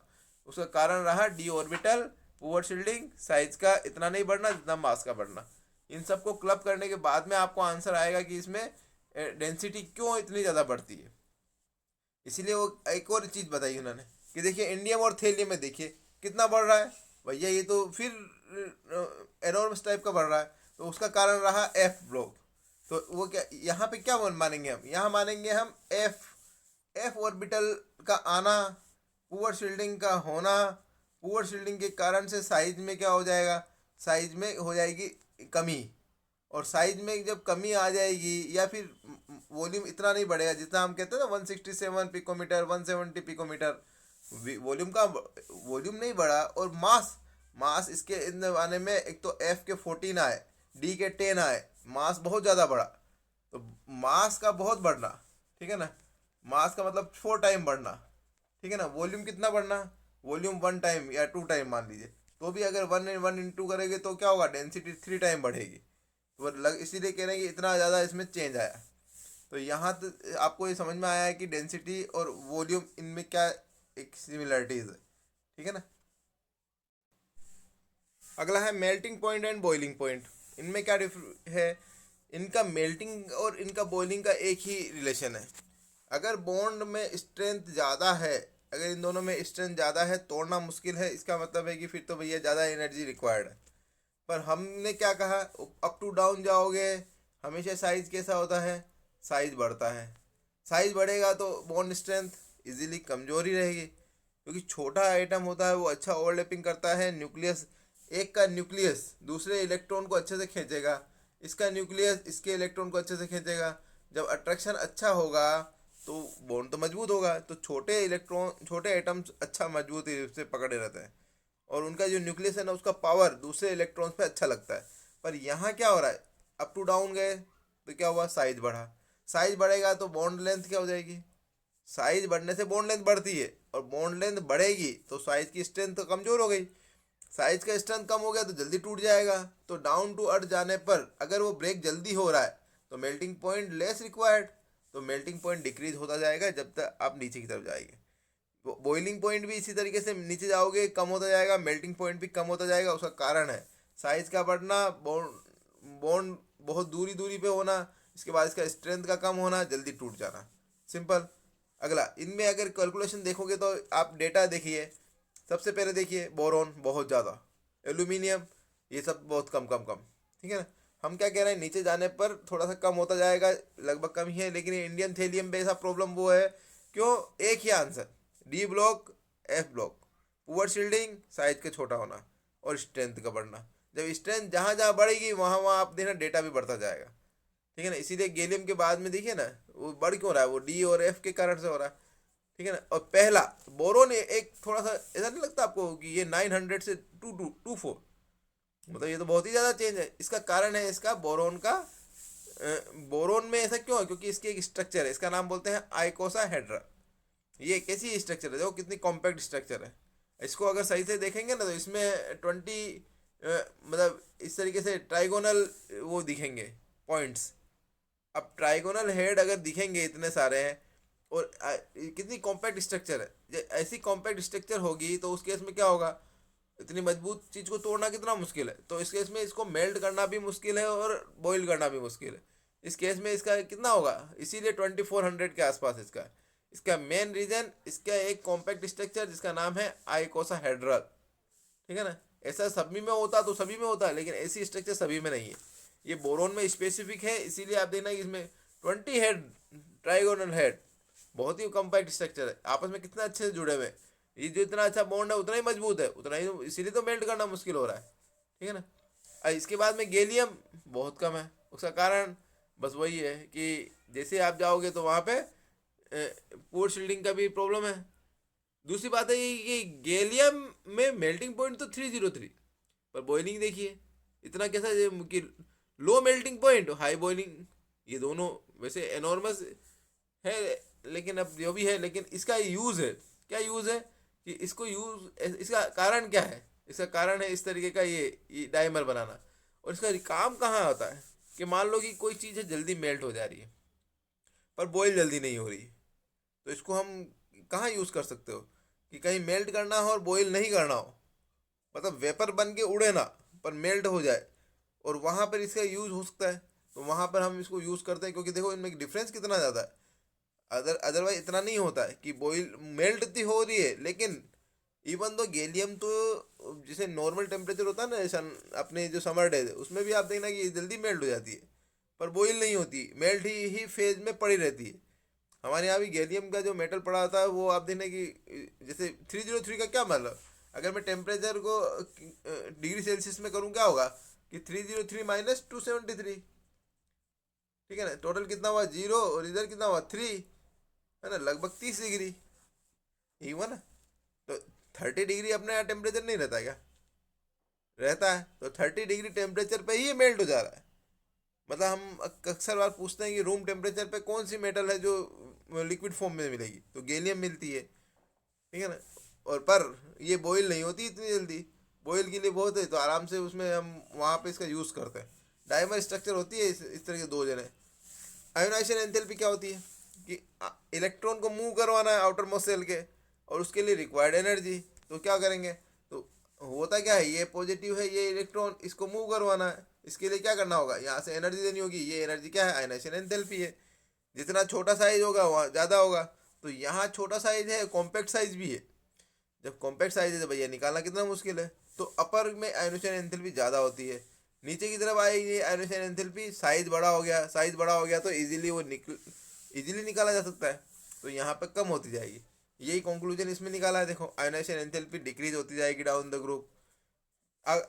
उसका कारण रहा D orbital, poor shielding, size का इतना नहीं बढ़ना जितना मास का बढ़ना। इन सबको क्लब करने के बाद में आपको आंसर आएगा कि इसमें डेंसिटी क्यों इतनी ज़्यादा बढ़ती है। इसीलिए वो एक और चीज़ बताई उन्होंने कि देखिए इंडियम और थेलियम में देखिए कितना बढ़ रहा है भैया, ये तो फिर एनॉर्मस टाइप का बढ़ रहा है। तो उसका कारण रहा एफ ब्लॉक। तो वो क्या यहाँ पे क्या मानेंगे हम, यहाँ मानेंगे हम एफ एफ ऑर्बिटल का आना, पुअर शील्डिंग का होना। पुअर शील्डिंग के कारण से साइज में क्या हो जाएगा, साइज में हो जाएगी कमी। और साइज में जब कमी आ जाएगी या फिर वॉल्यूम इतना नहीं बढ़ेगा जितना हम कहते हैं ना 167 पिकोमीटर 170 पिकोमीटर, वॉल्यूम नहीं बढ़ा। और मास मास इसके इन आने में एक तो एफ के 14 आए, डी के 10 आए, मास बहुत ज़्यादा बढ़ा। तो मास का बहुत बढ़ना, ठीक है ना, मास का मतलब 4 टाइम बढ़ना, ठीक है ना। वॉल्यूम कितना बढ़ना, वॉल्यूम 1 टाइम या 2 टाइम मान लीजिए, तो भी अगर 1 करेंगे तो क्या होगा, डेंसिटी 3 टाइम बढ़ेगी। तो इसीलिए कह रहे हैं कि इतना ज़्यादा इसमें चेंज आया। तो यहाँ तो आपको ये समझ में आया है कि डेंसिटी और वॉल्यूम इनमें क्या एक सिमिलरिटीज़ है, ठीक है ना। अगला है melting point and boiling point. इनमें क्या है, इनका मेल्टिंग और इनका बॉइलिंग का एक ही रिलेशन है। अगर बॉन्ड में स्ट्रेंथ ज़्यादा है, अगर इन दोनों में स्ट्रेंथ ज़्यादा है, तोड़ना मुश्किल है, इसका मतलब है कि फिर तो भैया ज़्यादा एनर्जी रिक्वायर्ड है। पर हमने क्या कहा, अप टू डाउन जाओगे हमेशा साइज कैसा होता है, साइज बढ़ता है। साइज बढ़ेगा तो बॉन्ड स्ट्रेंथ इजीली कमजोरी रहेगी, क्योंकि छोटा आइटम होता है वो अच्छा ओवरलैपिंग करता है। न्यूक्लियस, एक का न्यूक्लियस दूसरे इलेक्ट्रॉन को अच्छे से खींचेगा, इसका न्यूक्लियस इसके इलेक्ट्रॉन को अच्छे से खींचेगा। जब अट्रैक्शन अच्छा होगा तो बॉन्ड तो मजबूत होगा। तो छोटे इलेक्ट्रॉन, छोटे एटम्स अच्छा मजबूत रूप से पकड़े रहते हैं, और उनका जो न्यूक्लियस है ना उसका पावर दूसरे इलेक्ट्रॉन्स पे अच्छा लगता है। पर यहाँ क्या हो रहा है, अप टू डाउन गए तो क्या हुआ, साइज बढ़ा। साइज बढ़ेगा तो बॉन्ड लेंथ क्या हो जाएगी, साइज बढ़ने से बॉन्ड लेंथ बढ़ती है, और बॉन्ड लेंथ बढ़ेगी तो साइज की स्ट्रेंथ तो कमज़ोर हो गई। साइज का स्ट्रेंथ कम हो गया तो जल्दी टूट जाएगा। तो डाउन टू अर्थ जाने पर अगर वो ब्रेक जल्दी हो रहा है तो मेल्टिंग पॉइंट लेस रिक्वायर्ड, तो मेल्टिंग पॉइंट डिक्रीज होता जाएगा जब तक आप नीचे की तरफ जाएंगे। बॉइलिंग पॉइंट भी इसी तरीके से नीचे जाओगे कम होता जाएगा, मेल्टिंग पॉइंट भी कम होता जाएगा। उसका कारण है साइज का बढ़ना, बॉन्ड बॉन्ड बहुत दूरी दूरी पे होना, इसके बाद इसका स्ट्रेंथ का कम होना, जल्दी टूट जाना, सिंपल। अगला, इनमें अगर कैलकुलेशन देखोगे तो आप डेटा देखिए। सबसे पहले देखिए बोरोन बहुत ज़्यादा, एल्यूमिनियम ये सब बहुत कम कम कम, ठीक है ना। हम क्या कह रहे हैं, नीचे जाने पर थोड़ा सा कम होता जाएगा, लगभग कम ही है। लेकिन इंडियन थेलियम पे ऐसा प्रॉब्लम वो है, क्यों, एक ही answer, D block F block, poor shielding, size का छोटा होना, और स्ट्रेंथ का बढ़ना। जब स्ट्रेंथ जहाँ जहाँ बढ़ेगी वहाँ वहाँ आप देखना डेटा भी बढ़ता जाएगा, ठीक है ना। इसीलिए गैलियम के बाद में देखिए ना वो बढ़ क्यों रहा है, वो डी और एफ के कारण से हो रहा है, ठीक है ना। और पहला बोरोन एक थोड़ा सा ऐसा नहीं लगता आपको कि ये 900 से 224, मतलब ये तो बहुत ही ज़्यादा चेंज है। इसका कारण है इसका बोरोन का, बोरोन में ऐसा क्यों है, क्योंकि इसकी एक स्ट्रक्चर है, इसका नाम बोलते हैं आइकोसाहेड्रा। ये कैसी स्ट्रक्चर है, देखो कितनी कॉम्पैक्ट स्ट्रक्चर है। इसको अगर सही से देखेंगे ना तो इसमें 20 मतलब इस तरीके से ट्राइगोनल वो दिखेंगे पॉइंट्स। अब ट्राइगोनल हेड अगर दिखेंगे इतने सारे हैं, और कितनी कॉम्पैक्ट स्ट्रक्चर है, ऐसी कॉम्पैक्ट स्ट्रक्चर होगी तो उस केस में क्या होगा, इतनी मजबूत चीज़ को तोड़ना कितना मुश्किल है। तो इस केस में इसको मेल्ट करना भी मुश्किल है और बॉईल करना भी मुश्किल है। इस केस में इसका कितना होगा, इसीलिए 2400 के आसपास इसका है। इसका मेन रीज़न इसका एक कॉम्पैक्ट स्ट्रक्चर जिसका नाम है आइकोसाहेड्रल, ठीक है ना। ऐसा सभी में होता तो सभी में होता है, लेकिन ऐसी स्ट्रक्चर सभी में नहीं है। ये बोरोन में स्पेसिफिक है, इसीलिए आप देखना कि इसमें 20 हेड, ट्राइगोनल हेड, बहुत ही कॉम्पैक्ट स्ट्रक्चर है, आपस में कितना अच्छे से जुड़े हुए हैं। ये जो इतना अच्छा बॉन्ड है उतना ही मजबूत है, उतना ही, इसीलिए तो मेल्ट करना मुश्किल हो रहा है, ठीक है ना। इसके बाद में गैलियम बहुत कम है, उसका कारण बस वही है कि जैसे आप जाओगे तो वहाँ पे पोर्ट शील्डिंग का भी प्रॉब्लम है। दूसरी बात है ये कि गैलियम में मेल्टिंग पॉइंट तो 303, पर बॉइलिंग देखिए इतना कैसा कि low melting point high boiling, ये दोनों वैसे एनॉर्मस है। लेकिन अब जो भी है, लेकिन इसका यूज़ है, क्या यूज़ है कि इसको यूज़, इसका कारण क्या है, इसका कारण है इस तरीके का ये डाइमर बनाना। और इसका काम कहाँ होता है कि मान लो कि कोई चीज़ है जल्दी मेल्ट हो जा रही है पर बॉयल जल्दी नहीं हो रही, तो इसको हम कहाँ यूज़ कर सकते हो कि कहीं मेल्ट करना हो और बॉयल नहीं करना हो, मतलब वेपर बन के उड़े ना पर मेल्ट हो जाए, और वहाँ पर इसका यूज़ हो सकता है। तो वहाँ पर हम इसको यूज़ करते हैं, क्योंकि देखो इनमें डिफरेंस कितना ज़्यादा है। अदरवाइज इतना नहीं होता है कि बॉईल मेल्ट तो हो रही है, लेकिन इवन तो गैलियम तो जैसे नॉर्मल टेम्परेचर होता है ना, सन अपने जो समर डेज है उसमें भी आप देखना कि जल्दी मेल्ट हो जाती है, पर बॉईल नहीं होती, मेल्ट ही फेज में पड़ी रहती है। हमारे यहाँ भी गैलियम का जो मेटल पड़ा होता है वो आप देखना कि जैसे 303 का क्या मतलब, अगर मैं टेम्परेचर को डिग्री सेल्सियस में करूँ क्या होगा कि 303 माइनस 273, ठीक है ना, टोटल कितना हुआ 0 और इधर कितना हुआ 3, है ना, लगभग 30 डिग्री ही हुआ ना। तो 30 डिग्री अपने यहाँ टेम्परेचर नहीं रहता क्या, रहता है, तो 30 डिग्री टेम्परेचर पे ही ये मेल्ट हो जा रहा है। मतलब हम अक्सर बार पूछते हैं कि रूम टेम्परेचर पे कौन सी मेटल है जो लिक्विड फॉर्म में मिलेगी, तो गैलियम मिलती है, ठीक है ना। और पर ये बॉईल नहीं होती इतनी जल्दी, बॉईल के लिए बहुत है तो आराम से उसमें हम वहाँ पे इसका यूज़ करते हैं। डायमर स्ट्रक्चर होती है इस तरह के दो जने। आयोनाइजेशन एंथैल्पी क्या होती है कि इलेक्ट्रॉन को मूव करवाना है आउटर मोस्ट सेल के, और उसके लिए रिक्वायर्ड एनर्जी, तो क्या करेंगे, तो होता क्या है, ये पॉजिटिव है, ये इलेक्ट्रॉन, इसको मूव करवाना है, इसके लिए क्या करना होगा, यहाँ से एनर्जी देनी होगी, ये एनर्जी क्या है, आयोनाइजेशन एंथैल्पी है। जितना छोटा साइज होगा वहाँ ज़्यादा होगा, तो यहाँ छोटा साइज है, कॉम्पैक्ट साइज भी है। जब कॉम्पैक्ट साइज है तो भैया निकालना कितना मुश्किल है, तो अपर में आयोनाइजेशन एंथैल्पी ज़्यादा होती है, नीचे की तरफ आएगी आयोनाइजेशन एंथैल्पी, साइज बड़ा हो गया, साइज बड़ा हो गया तो इजीली वो इजीली निकाला जा सकता है, तो यहाँ पे कम होती जाएगी। यही कंक्लूजन इसमें निकाला है, देखो आयोनाइजेशन एंथैल्पी डिक्रीज होती जाएगी डाउन द ग्रुप।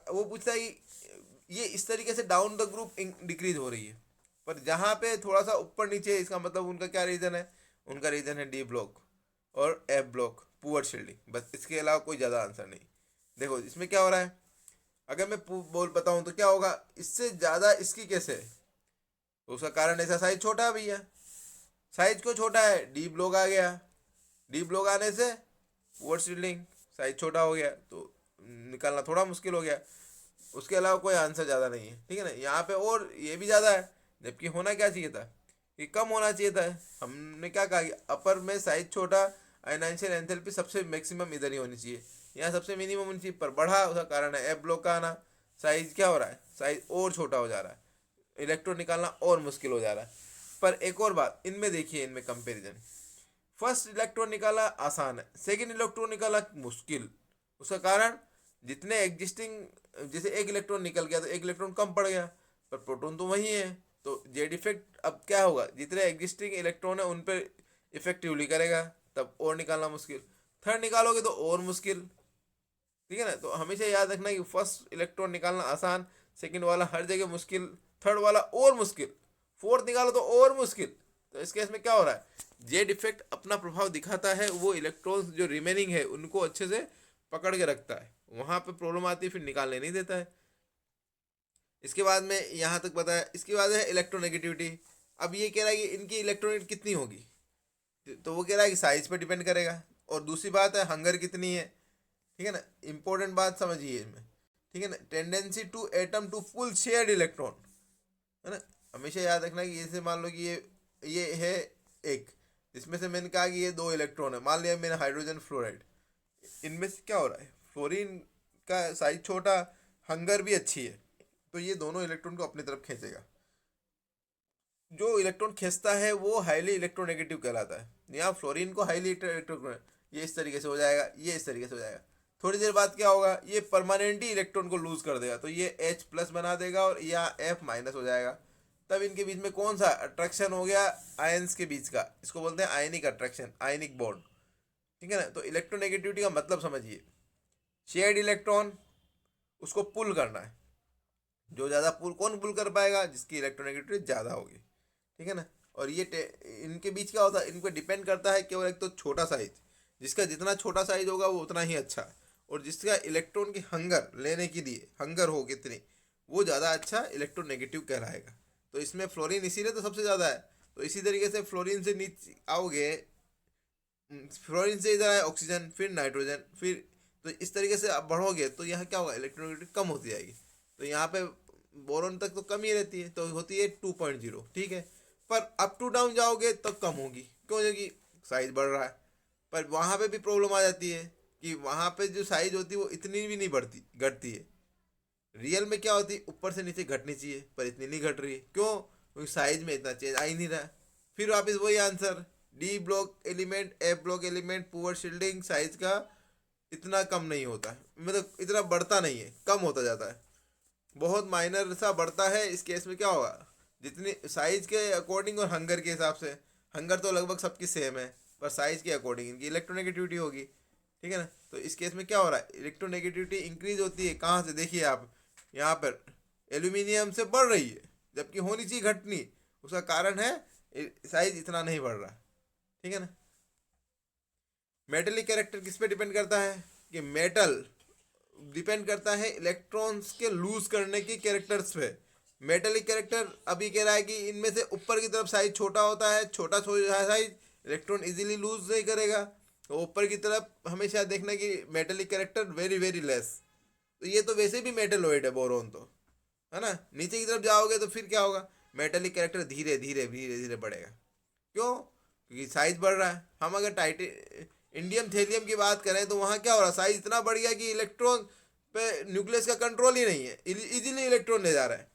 वो पूछता है कि ये इस तरीके से डाउन द ग्रुप डिक्रीज हो रही है, पर जहाँ पे थोड़ा सा ऊपर नीचे है, इसका मतलब उनका क्या रीज़न है, उनका रीज़न है डी ब्लॉक और एफ ब्लॉक, पुअर शील्डिंग, बस इसके अलावा कोई ज़्यादा आंसर नहीं। देखो इसमें क्या हो रहा है, अगर मैं बोल बताऊँ तो क्या होगा, इससे ज़्यादा इसकी कैसे है, तो उसका कारण ऐसा साइज छोटा है भैया, साइज क्यों छोटा है, डी ब्लॉक आ गया, डी ब्लॉक आने से पुअर शील्डिंग, साइज छोटा हो गया तो निकालना थोड़ा मुश्किल हो गया। उसके अलावा कोई आंसर ज़्यादा नहीं है, ठीक है ना। यहाँ पे और ये भी ज़्यादा है, जबकि होना क्या चाहिए था, ये कम होना चाहिए था। हमने क्या कहा कि अपर में साइज छोटा, आयोनाइजेशन एंथैल्पी सबसे मैक्सिमम इधर ही होनी चाहिए, यहाँ सबसे मिनिमम होनी चाहिए, पर बढ़ा, उसका कारण है एफ ब्लॉक का आना, साइज क्या हो रहा है, साइज और छोटा हो जा रहा है, इलेक्ट्रॉन निकालना और मुश्किल हो जा रहा है। पर एक और बात इनमें देखिए, इनमें कंपेरिजन, फर्स्ट इलेक्ट्रॉन निकाला आसान है, सेकेंड इलेक्ट्रॉन निकाला मुश्किल। उसका कारण जितने एग्जिस्टिंग, जैसे एक इलेक्ट्रॉन निकल गया तो एक इलेक्ट्रॉन कम पड़ गया, पर प्रोटॉन तो वही है, तो जेड इफेक्ट अब क्या होगा, जितने एग्जिस्टिंग इलेक्ट्रॉन है उन पर इफेक्टिवली करेगा, तब और निकालना मुश्किल, थर्ड निकालोगे तो और मुश्किल, ठीक है ना। तो हमेशा याद रखना कि फर्स्ट इलेक्ट्रॉन निकालना आसान, सेकंड वाला हर जगह मुश्किल, थर्ड वाला और मुश्किल, फोर्थ निकालो तो और मुश्किल। तो इस केस में क्या हो रहा है, जेड इफेक्ट अपना प्रभाव दिखाता है, वो इलेक्ट्रॉन्स जो रिमेनिंग है उनको अच्छे से पकड़ के रखता है, वहाँ पे प्रॉब्लम आती है, फिर निकालने नहीं देता है। इसके बाद में यहाँ तक बताया, इसके बाद है इलेक्ट्रोनेगेटिविटी। अब ये कह रहा है कि इनकी इलेक्ट्रॉनिक कितनी होगी, तो वो कह रहा है कि साइज पे डिपेंड करेगा, और दूसरी बात है हंगर कितनी है, ठीक है ना, इंपॉर्टेंट बात समझिए इनमें, ठीक है ना, tendency to atom to full shared electron, है ना। हमेशा याद रखना कि जैसे मान लो कि ये है एक, जिसमें से मैंने कहा कि ये दो इलेक्ट्रॉन है, मान लिया मैंने हाइड्रोजन फ्लोराइड, इनमें से क्या हो रहा है, फ्लोरीन का साइज छोटा, हंगर भी अच्छी है, तो ये दोनों इलेक्ट्रॉन को अपनी तरफ खींचेगा। जो इलेक्ट्रॉन खींचता है वो हाईली इलेक्ट्रोनेगेटिव कहलाता है, यहाँ फ्लोरीन को हाईली इलेक्ट्रो, ये इस तरीके से हो जाएगा, ये इस तरीके से हो जाएगा। थोड़ी देर बाद क्या होगा, ये परमानेंटली इलेक्ट्रॉन को लूज कर देगा, तो ये H प्लस बना देगा और यहाँ F माइनस हो जाएगा। तब इनके बीच में कौन सा अट्रैक्शन हो गया, आयंस के बीच का, इसको बोलते हैं आयनिक अट्रैक्शन, आयनिक बॉन्ड, ठीक है ना। तो इलेक्ट्रोनेगेटिविटी का मतलब समझिए, शेयर्ड इलेक्ट्रॉन उसको पुल करना है, जो ज़्यादा पुल, कौन पुल कर पाएगा, जिसकी इलेक्ट्रोनेगेटिविटी ज़्यादा होगी, ठीक है ना। और ये इनके बीच क्या होता है, इन पर डिपेंड करता है केवल एक तो छोटा साइज, जिसका जितना छोटा साइज होगा वो उतना ही अच्छा, और जिसका इलेक्ट्रॉन की हंगर लेने के लिए हंगर हो कितनी, वो ज़्यादा अच्छा इलेक्ट्रोनेगेटिव कहलाएगा। तो इसमें फ्लोरीन इसीलिए तो सबसे ज़्यादा है। तो इसी तरीके से फ्लोरीन से नीचे आओगे, फ्लोरीन से इधर आए ऑक्सीजन, फिर नाइट्रोजन, फिर, तो इस तरीके से आप बढ़ोगे तो यहाँ क्या होगा, इलेक्ट्रोनेगेटिव कम होती जाएगी। तो यहाँ पे बोरोन तक तो कम ही रहती है, तो होती है 2.0, ठीक है। पर अप टू डाउन जाओगे तो कम होगी, क्यों, क्योंकि साइज बढ़ रहा है। पर वहाँ पे भी प्रॉब्लम आ जाती है कि वहाँ पे जो साइज होती है वो इतनी भी नहीं बढ़ती, घटती है। रियल में क्या होती है, ऊपर से नीचे घटनी चाहिए, पर इतनी नहीं घट रही है, क्यों, क्योंकि साइज में इतना चेंज आ ही नहीं रहा है। फिर वापस वही answer, D block element, F block element, poor shielding size का इतना कम नहीं होता है, मतलब इतना बढ़ता नहीं है, कम होता जाता है, बहुत माइनर सा बढ़ता है। इस केस में क्या होगा, जितनी साइज के अकॉर्डिंग और हंगर के हिसाब से, हंगर तो लगभग सबकी सेम है, पर साइज के अकॉर्डिंग इनकी इलेक्ट्रोनेगेटिविटी होगी, ठीक है ना। तो इस केस में क्या हो रहा है, इलेक्ट्रोनेगेटिविटी इंक्रीज होती है, कहाँ से, देखिए आप यहाँ पर एल्यूमिनियम से बढ़ रही है, जबकि होनी चाहिए घटनी। उसका कारण है साइज इतना नहीं बढ़ रहा, ठीक है ना। मेटलिक कैरेक्टर किस पे डिपेंड करता है, कि मेटल डिपेंड करता है इलेक्ट्रॉन्स के लूज करने की कैरेक्टर्स पे। मेटलिक कैरेक्टर अभी कह रहा है कि इनमें से ऊपर की तरफ साइज छोटा होता है, छोटा साइज इलेक्ट्रॉन इजीली लूज नहीं करेगा, तो ऊपर की तरफ हमेशा देखना कि metallic character very very less. तो ये तो वैसे भी मेटलोइड है बोरोन तो, है ना। नीचे की तरफ जाओगे तो फिर क्या होगा, मेटलिक कैरेक्टर धीरे धीरे धीरे धीरे बढ़ेगा। क्यों, क्योंकि साइज बढ़ रहा है। हम अगर इंडियम थेलियम की बात करें तो वहाँ क्या हो रहा है, साइज इतना बढ़ गया कि इलेक्ट्रॉन पे न्यूक्लियस का कंट्रोल ही नहीं है, इजीली इलेक्ट्रॉन ले जा रहा है।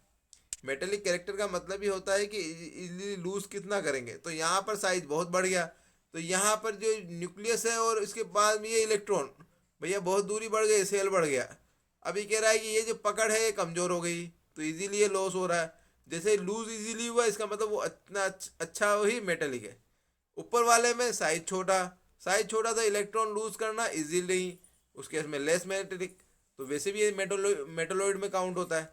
मेटेलिक कैरेक्टर का मतलब ही होता है कि इजीली लूज कितना करेंगे, तो यहाँ पर साइज बहुत बढ़ गया, तो यहाँ पर जो न्यूक्लियस है और इसके बाद में ये इलेक्ट्रॉन, भैया बहुत दूरी बढ़ गई, सेल बढ़ गया। अभी कह रहा है कि ये जो पकड़ है ये कमज़ोर हो गई, तो इजीली ये लॉस हो रहा है। जैसे लूज इजीली हुआ, इसका मतलब वो इतना अच्छा ही मेटेलिक है। ऊपर वाले में साइज छोटा था, इलेक्ट्रॉन लूज करना इजीली, उसके इसमें लेस मेटेलिक, तो वैसे भी ये मेटोलॉइड में काउंट होता है,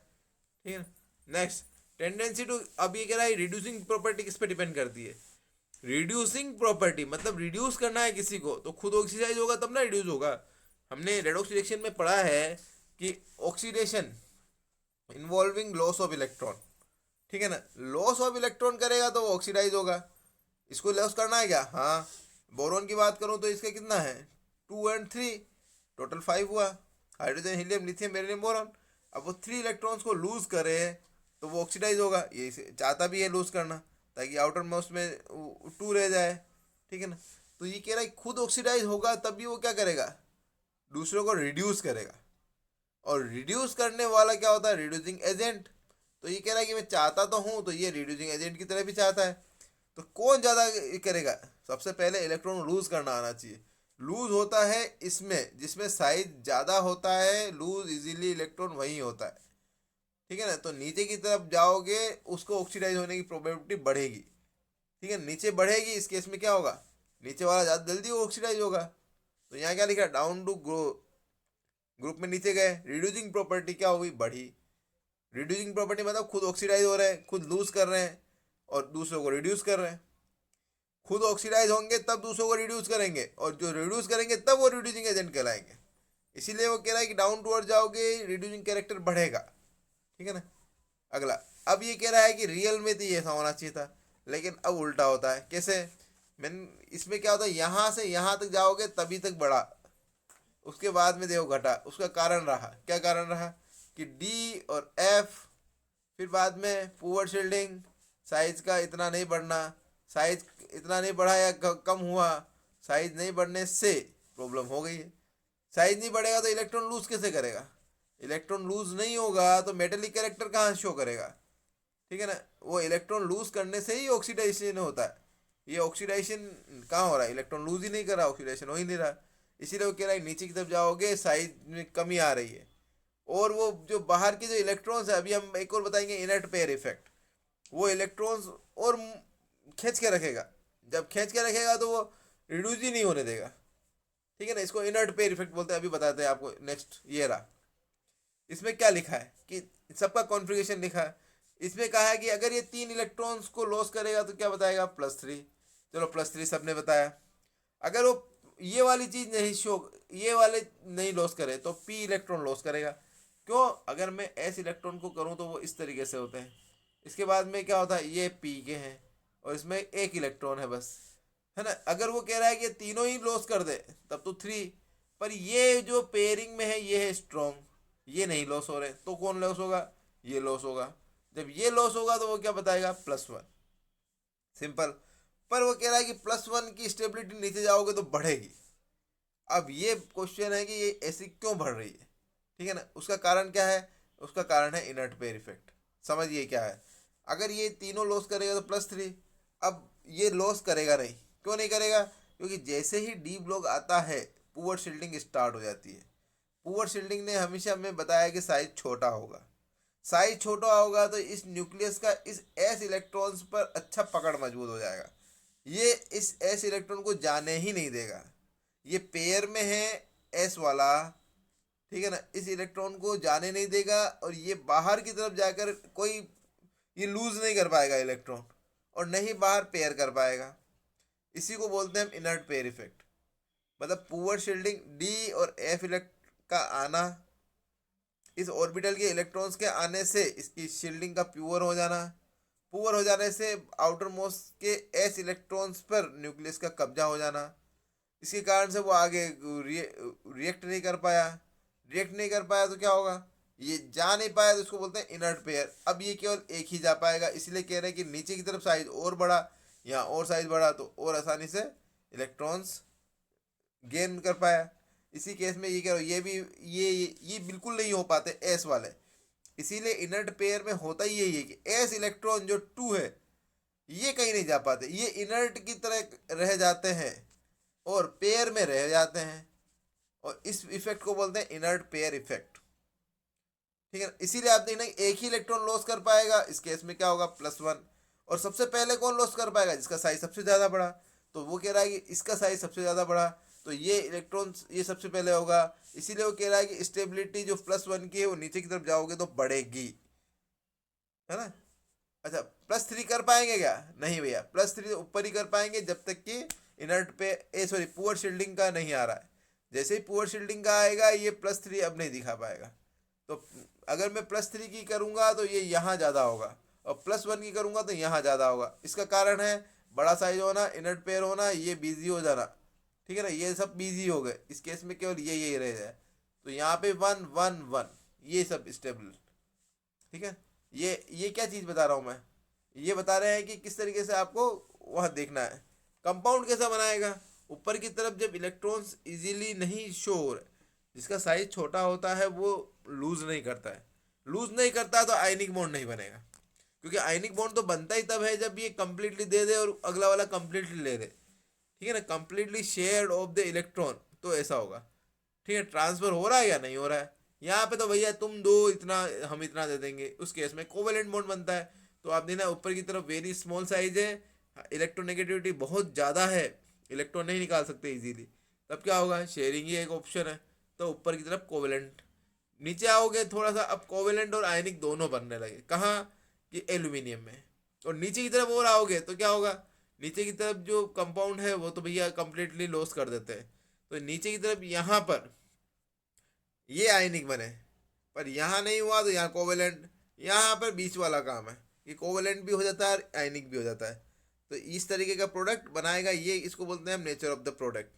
ठीक है। नेक्स्ट, टेंडेंसी टू, अब ये कह रहा है रिड्यूसिंग प्रॉपर्टी किस पे डिपेंड करती है। रिड्यूसिंग प्रॉपर्टी मतलब रिड्यूस करना है किसी को तो खुद ऑक्सीडाइज होगा तब ना रिड्यूस होगा। हमने रेडॉक्स रिएक्शन में पढ़ा है कि oxidation involving loss of electron, ठीक है ना, लॉस ऑफ इलेक्ट्रॉन करेगा तो वो ऑक्सीडाइज होगा। इसको लॉस करना है क्या, हाँ। बोरोन की बात करूँ तो इसका कितना है, 2 और 3, टोटल 5 हुआ। Hydrogen helium lithium beryllium boron, अब वो 3 इलेक्ट्रॉन्स को लूज करे तो वो ऑक्सीडाइज होगा, ये चाहता भी है लूज करना ताकि आउटर मोस्ट में 2 रह जाए, ठीक है ना। तो ये कह रहा है खुद ऑक्सीडाइज होगा तब भी वो क्या करेगा, दूसरों को रिड्यूस करेगा। और रिड्यूस करने वाला क्या होता है, रिड्यूसिंग एजेंट। तो ये कह रहा है कि मैं चाहता तो हूँ, तो ये रिड्यूसिंग एजेंट की तरह भी चाहता है। तो कौन ज़्यादा करेगा, सबसे पहले इलेक्ट्रॉन लूज करना आना चाहिए। लूज होता है इसमें जिसमें साइज ज़्यादा होता है, लूज इजीली इलेक्ट्रॉन वही होता है, ठीक है ना। तो नीचे की तरफ जाओगे उसको ऑक्सीडाइज होने की प्रोबेबिलिटी बढ़ेगी, ठीक है, नीचे बढ़ेगी। इस केस में क्या होगा, नीचे वाला ज़्यादा जल्दी ऑक्सीडाइज होगा। तो यहाँ क्या लिखा है, डाउन टू ग्रुप में नीचे गए, रिड्यूसिंग प्रॉपर्टी क्या हुई, बढ़ी। रिड्यूसिंग प्रॉपर्टी मतलब खुद ऑक्सीडाइज हो रहे हैं, खुद लूज कर रहे हैं और दूसरों को रिड्यूस कर रहे हैं। खुद ऑक्सीडाइज होंगे तब दूसरों को रिड्यूस करेंगे, और जो रिड्यूस करेंगे तब वो रिड्यूसिंग एजेंट कहलाएंगे। इसीलिए वो कह रहा है कि डाउन टूवर्ड जाओगे रिड्यूसिंग कैरेक्टर बढ़ेगा, ठीक है ना। अगला, अब ये कह रहा है कि रियल में तो ये ऐसा होना चाहिए था, लेकिन अब उल्टा होता है। कैसे, मैंने इसमें क्या होता है, यहाँ से यहाँ तक जाओगे तभी तक बढ़ा, उसके बाद में देखो घटा। उसका कारण रहा, क्या कारण रहा, कि डी और एफ, फिर बाद में पुअर शील्डिंग, साइज का इतना नहीं बढ़ना, साइज इतना नहीं बढ़ा या कम हुआ, साइज नहीं बढ़ने से प्रॉब्लम हो गई है। साइज नहीं बढ़ेगा तो इलेक्ट्रॉन लूज कैसे करेगा, इलेक्ट्रॉन लूज नहीं होगा तो मेटेलिक कैरेक्टर कहाँ शो करेगा, ठीक है ना। वो इलेक्ट्रॉन लूज करने से ही ऑक्सीडाइजेशन होता है। ये ऑक्सीडाइजेशन कहाँ हो रहा है, इलेक्ट्रॉन लूज ही नहीं कर रहा, ऑक्सीडाइजेशन हो ही नहीं रहा। इसीलिए वो कह रहा है नीचे की तरफ जाओगे साइज में कमी आ रही है। और वो जो बाहर के जो इलेक्ट्रॉन्स है, अभी हम एक और बताएंगे, इनर्ट पेयर इफेक्ट, वो इलेक्ट्रॉन्स और खींच के रखेगा। जब खींच के रखेगा तो वो रिड्यूस ही नहीं होने देगा, ठीक है ना। इसको इनर्ट पेयर इफेक्ट बोलते हैं, अभी बताते हैं आपको। नेक्स्ट ये रहा, इसमें क्या लिखा है कि सबका कॉन्फ़िगरेशन लिखा है। इसमें कहा है कि अगर ये 3 इलेक्ट्रॉन्स को लॉस करेगा तो क्या बताएगा, +3। चलो +3 सबने बताया। अगर वो ये वाली चीज़ नहीं शो, ये वाले नहीं लॉस करे तो p इलेक्ट्रॉन लॉस करेगा। क्यों, अगर मैं s इलेक्ट्रॉन को करूँ तो वो इस तरीके से होते हैं। इसके बाद में क्या होता है, ये p के हैं और इसमें 1 इलेक्ट्रॉन है बस, है ना। अगर वो कह रहा है कि तीनों ही लॉस कर दे तब तो 3, पर ये जो पेयरिंग में है ये है स्ट्रॉन्ग, ये नहीं लॉस हो रहे, तो कौन लॉस होगा, ये लॉस होगा। जब ये लॉस होगा तो वो क्या बताएगा, +1, सिंपल। पर वो कह रहा है कि +1 की स्टेबिलिटी नीचे जाओगे तो बढ़ेगी। अब ये क्वेश्चन है कि ये ऐसी क्यों बढ़ रही है, ठीक है ना। उसका कारण क्या है, उसका कारण है इनर्ट पेयर इफेक्ट। समझिए क्या है, अगर ये तीनों लॉस करेगा तो +3, अब ये लॉस करेगा नहीं, क्यों नहीं करेगा? क्योंकि जैसे ही डी ब्लॉक आता है पुअर शील्डिंग स्टार्ट हो जाती है। पुअर शील्डिंग ने हमेशा हमें बताया कि साइज छोटा होगा। साइज छोटा होगा तो इस न्यूक्लियस का इस एस इलेक्ट्रॉन्स पर अच्छा पकड़ मजबूत हो जाएगा। ये इस एस इलेक्ट्रॉन को जाने ही नहीं देगा। ये पेयर में है एस वाला, ठीक है ना, इस इलेक्ट्रॉन को जाने नहीं देगा और ये बाहर की तरफ जाकर कोई ये लूज नहीं कर पाएगा इलेक्ट्रॉन, और नहीं बाहर पेयर कर पाएगा। इसी को बोलते हैं हम इनर्ट पेयर इफेक्ट। मतलब पुअर शील्डिंग डी और एफ इलेक्ट का आना, इस ऑर्बिटल के इलेक्ट्रॉन्स के आने से इसकी शील्डिंग का प्योर हो जाना, पुअर हो जाने से आउटर मोस्ट के एस इलेक्ट्रॉन्स पर न्यूक्लियस का कब्जा हो जाना। इसके कारण से वो आगे रिएक्ट नहीं कर पाया। रिएक्ट नहीं कर पाया तो क्या होगा? ये जा नहीं पाया तो इसको बोलते हैं इनर्ट पेयर। अब ये केवल एक ही जा पाएगा, इसलिए कह रहे हैं कि नीचे की तरफ साइज और बढ़ा, यहाँ और साइज बढ़ा तो और आसानी से इलेक्ट्रॉन्स गेन कर पाया। इसी केस में ये कह रहा हूँ ये भी ये बिल्कुल नहीं हो पाते एस वाले। इसीलिए इनर्ट पेयर में होता ही यही है कि एस इलेक्ट्रॉन जो 2 है ये कहीं नहीं जा पाते, ये इनर्ट की तरह रह जाते हैं और पेयर में रह जाते हैं, और इस इफेक्ट को बोलते हैं इनर्ट पेयर इफेक्ट। ठीक है, इसीलिए आप देखना एक ही इलेक्ट्रॉन लॉस कर पाएगा। इस केस में क्या होगा? +1। और सबसे पहले कौन लॉस कर पाएगा? जिसका साइज सबसे ज़्यादा बड़ा। तो वो कह रहा है कि इसका साइज सबसे ज़्यादा बड़ा, तो ये इलेक्ट्रॉन ये सबसे पहले होगा। इसीलिए वो कह रहा है कि स्टेबिलिटी जो +1 की है वो नीचे की तरफ जाओगे तो बढ़ेगी, है ना। अच्छा, +3 कर पाएंगे क्या? नहीं भैया, +3 ऊपर ही कर पाएंगे जब तक कि इनर्ट पे पुअर शील्डिंग का नहीं आ रहा है। जैसे ही पुअर शील्डिंग का आएगा ये +3 अब नहीं दिखा पाएगा। तो अगर मैं +3 की करूँगा तो ये यहाँ ज़्यादा होगा, और +1 की करूँगा तो यहाँ ज़्यादा होगा। इसका कारण है बड़ा साइज होना, इनर्ट पेयर होना, ये बिजी हो जाना। ठीक है ना, ये सब बिजी हो गए। इस केस में केवल यही रह जाए, तो यहाँ पे 1 1 1 ये सब स्टेबल। ठीक है, ये क्या चीज़ बता रहा हूँ मैं? ये बता रहे हैं कि किस तरीके से आपको वहाँ देखना है। कंपाउंड कैसा बनाएगा? ऊपर की तरफ जब इलेक्ट्रॉन्स इजीली नहीं शो हो रहे, जिसका साइज छोटा होता है वो लूज नहीं करता है। लूज नहीं करता तो आयनिक बॉन्ड नहीं बनेगा, क्योंकि आयनिक बॉन्ड तो बनता ही तब है जब ये कंप्लीटली दे दे और अगला वाला कंप्लीटली ले दे। ठीक है ना, completely shared of the electron, तो ऐसा होगा। ठीक है, ट्रांसफर हो रहा है या नहीं हो रहा है? यहाँ पे तो भैया तुम दो इतना, हम इतना दे देंगे। उस केस में कोवेलेंट बॉन्ड बनता है। तो आप देखना ऊपर की तरफ वेरी स्मॉल साइज है, इलेक्ट्रोनेगेटिविटी बहुत ज़्यादा है, इलेक्ट्रॉन नहीं निकाल सकते इजीली, तब क्या होगा? शेयरिंग ही एक ऑप्शन है, तो ऊपर की तरफ कोवेलेंट। नीचे आओगे थोड़ा सा, अब कोवेलेंट और आयनिक दोनों बनने लगे। कहाँ? कि एल्यूमिनियम में। और नीचे की तरफ और आओगे तो क्या होगा? नीचे की तरफ जो कंपाउंड है वो तो भैया कंप्लीटली लॉस कर देते हैं। तो नीचे की तरफ यहाँ पर ये आयनिक बने, पर यहाँ नहीं हुआ तो यहाँ कोवेलेंट। यहाँ पर बीच वाला काम है कि कोवेलेंट भी हो जाता है और आयनिक भी हो जाता है। तो इस तरीके का प्रोडक्ट बनाएगा ये, इसको बोलते हैं हम नेचर ऑफ द प्रोडक्ट।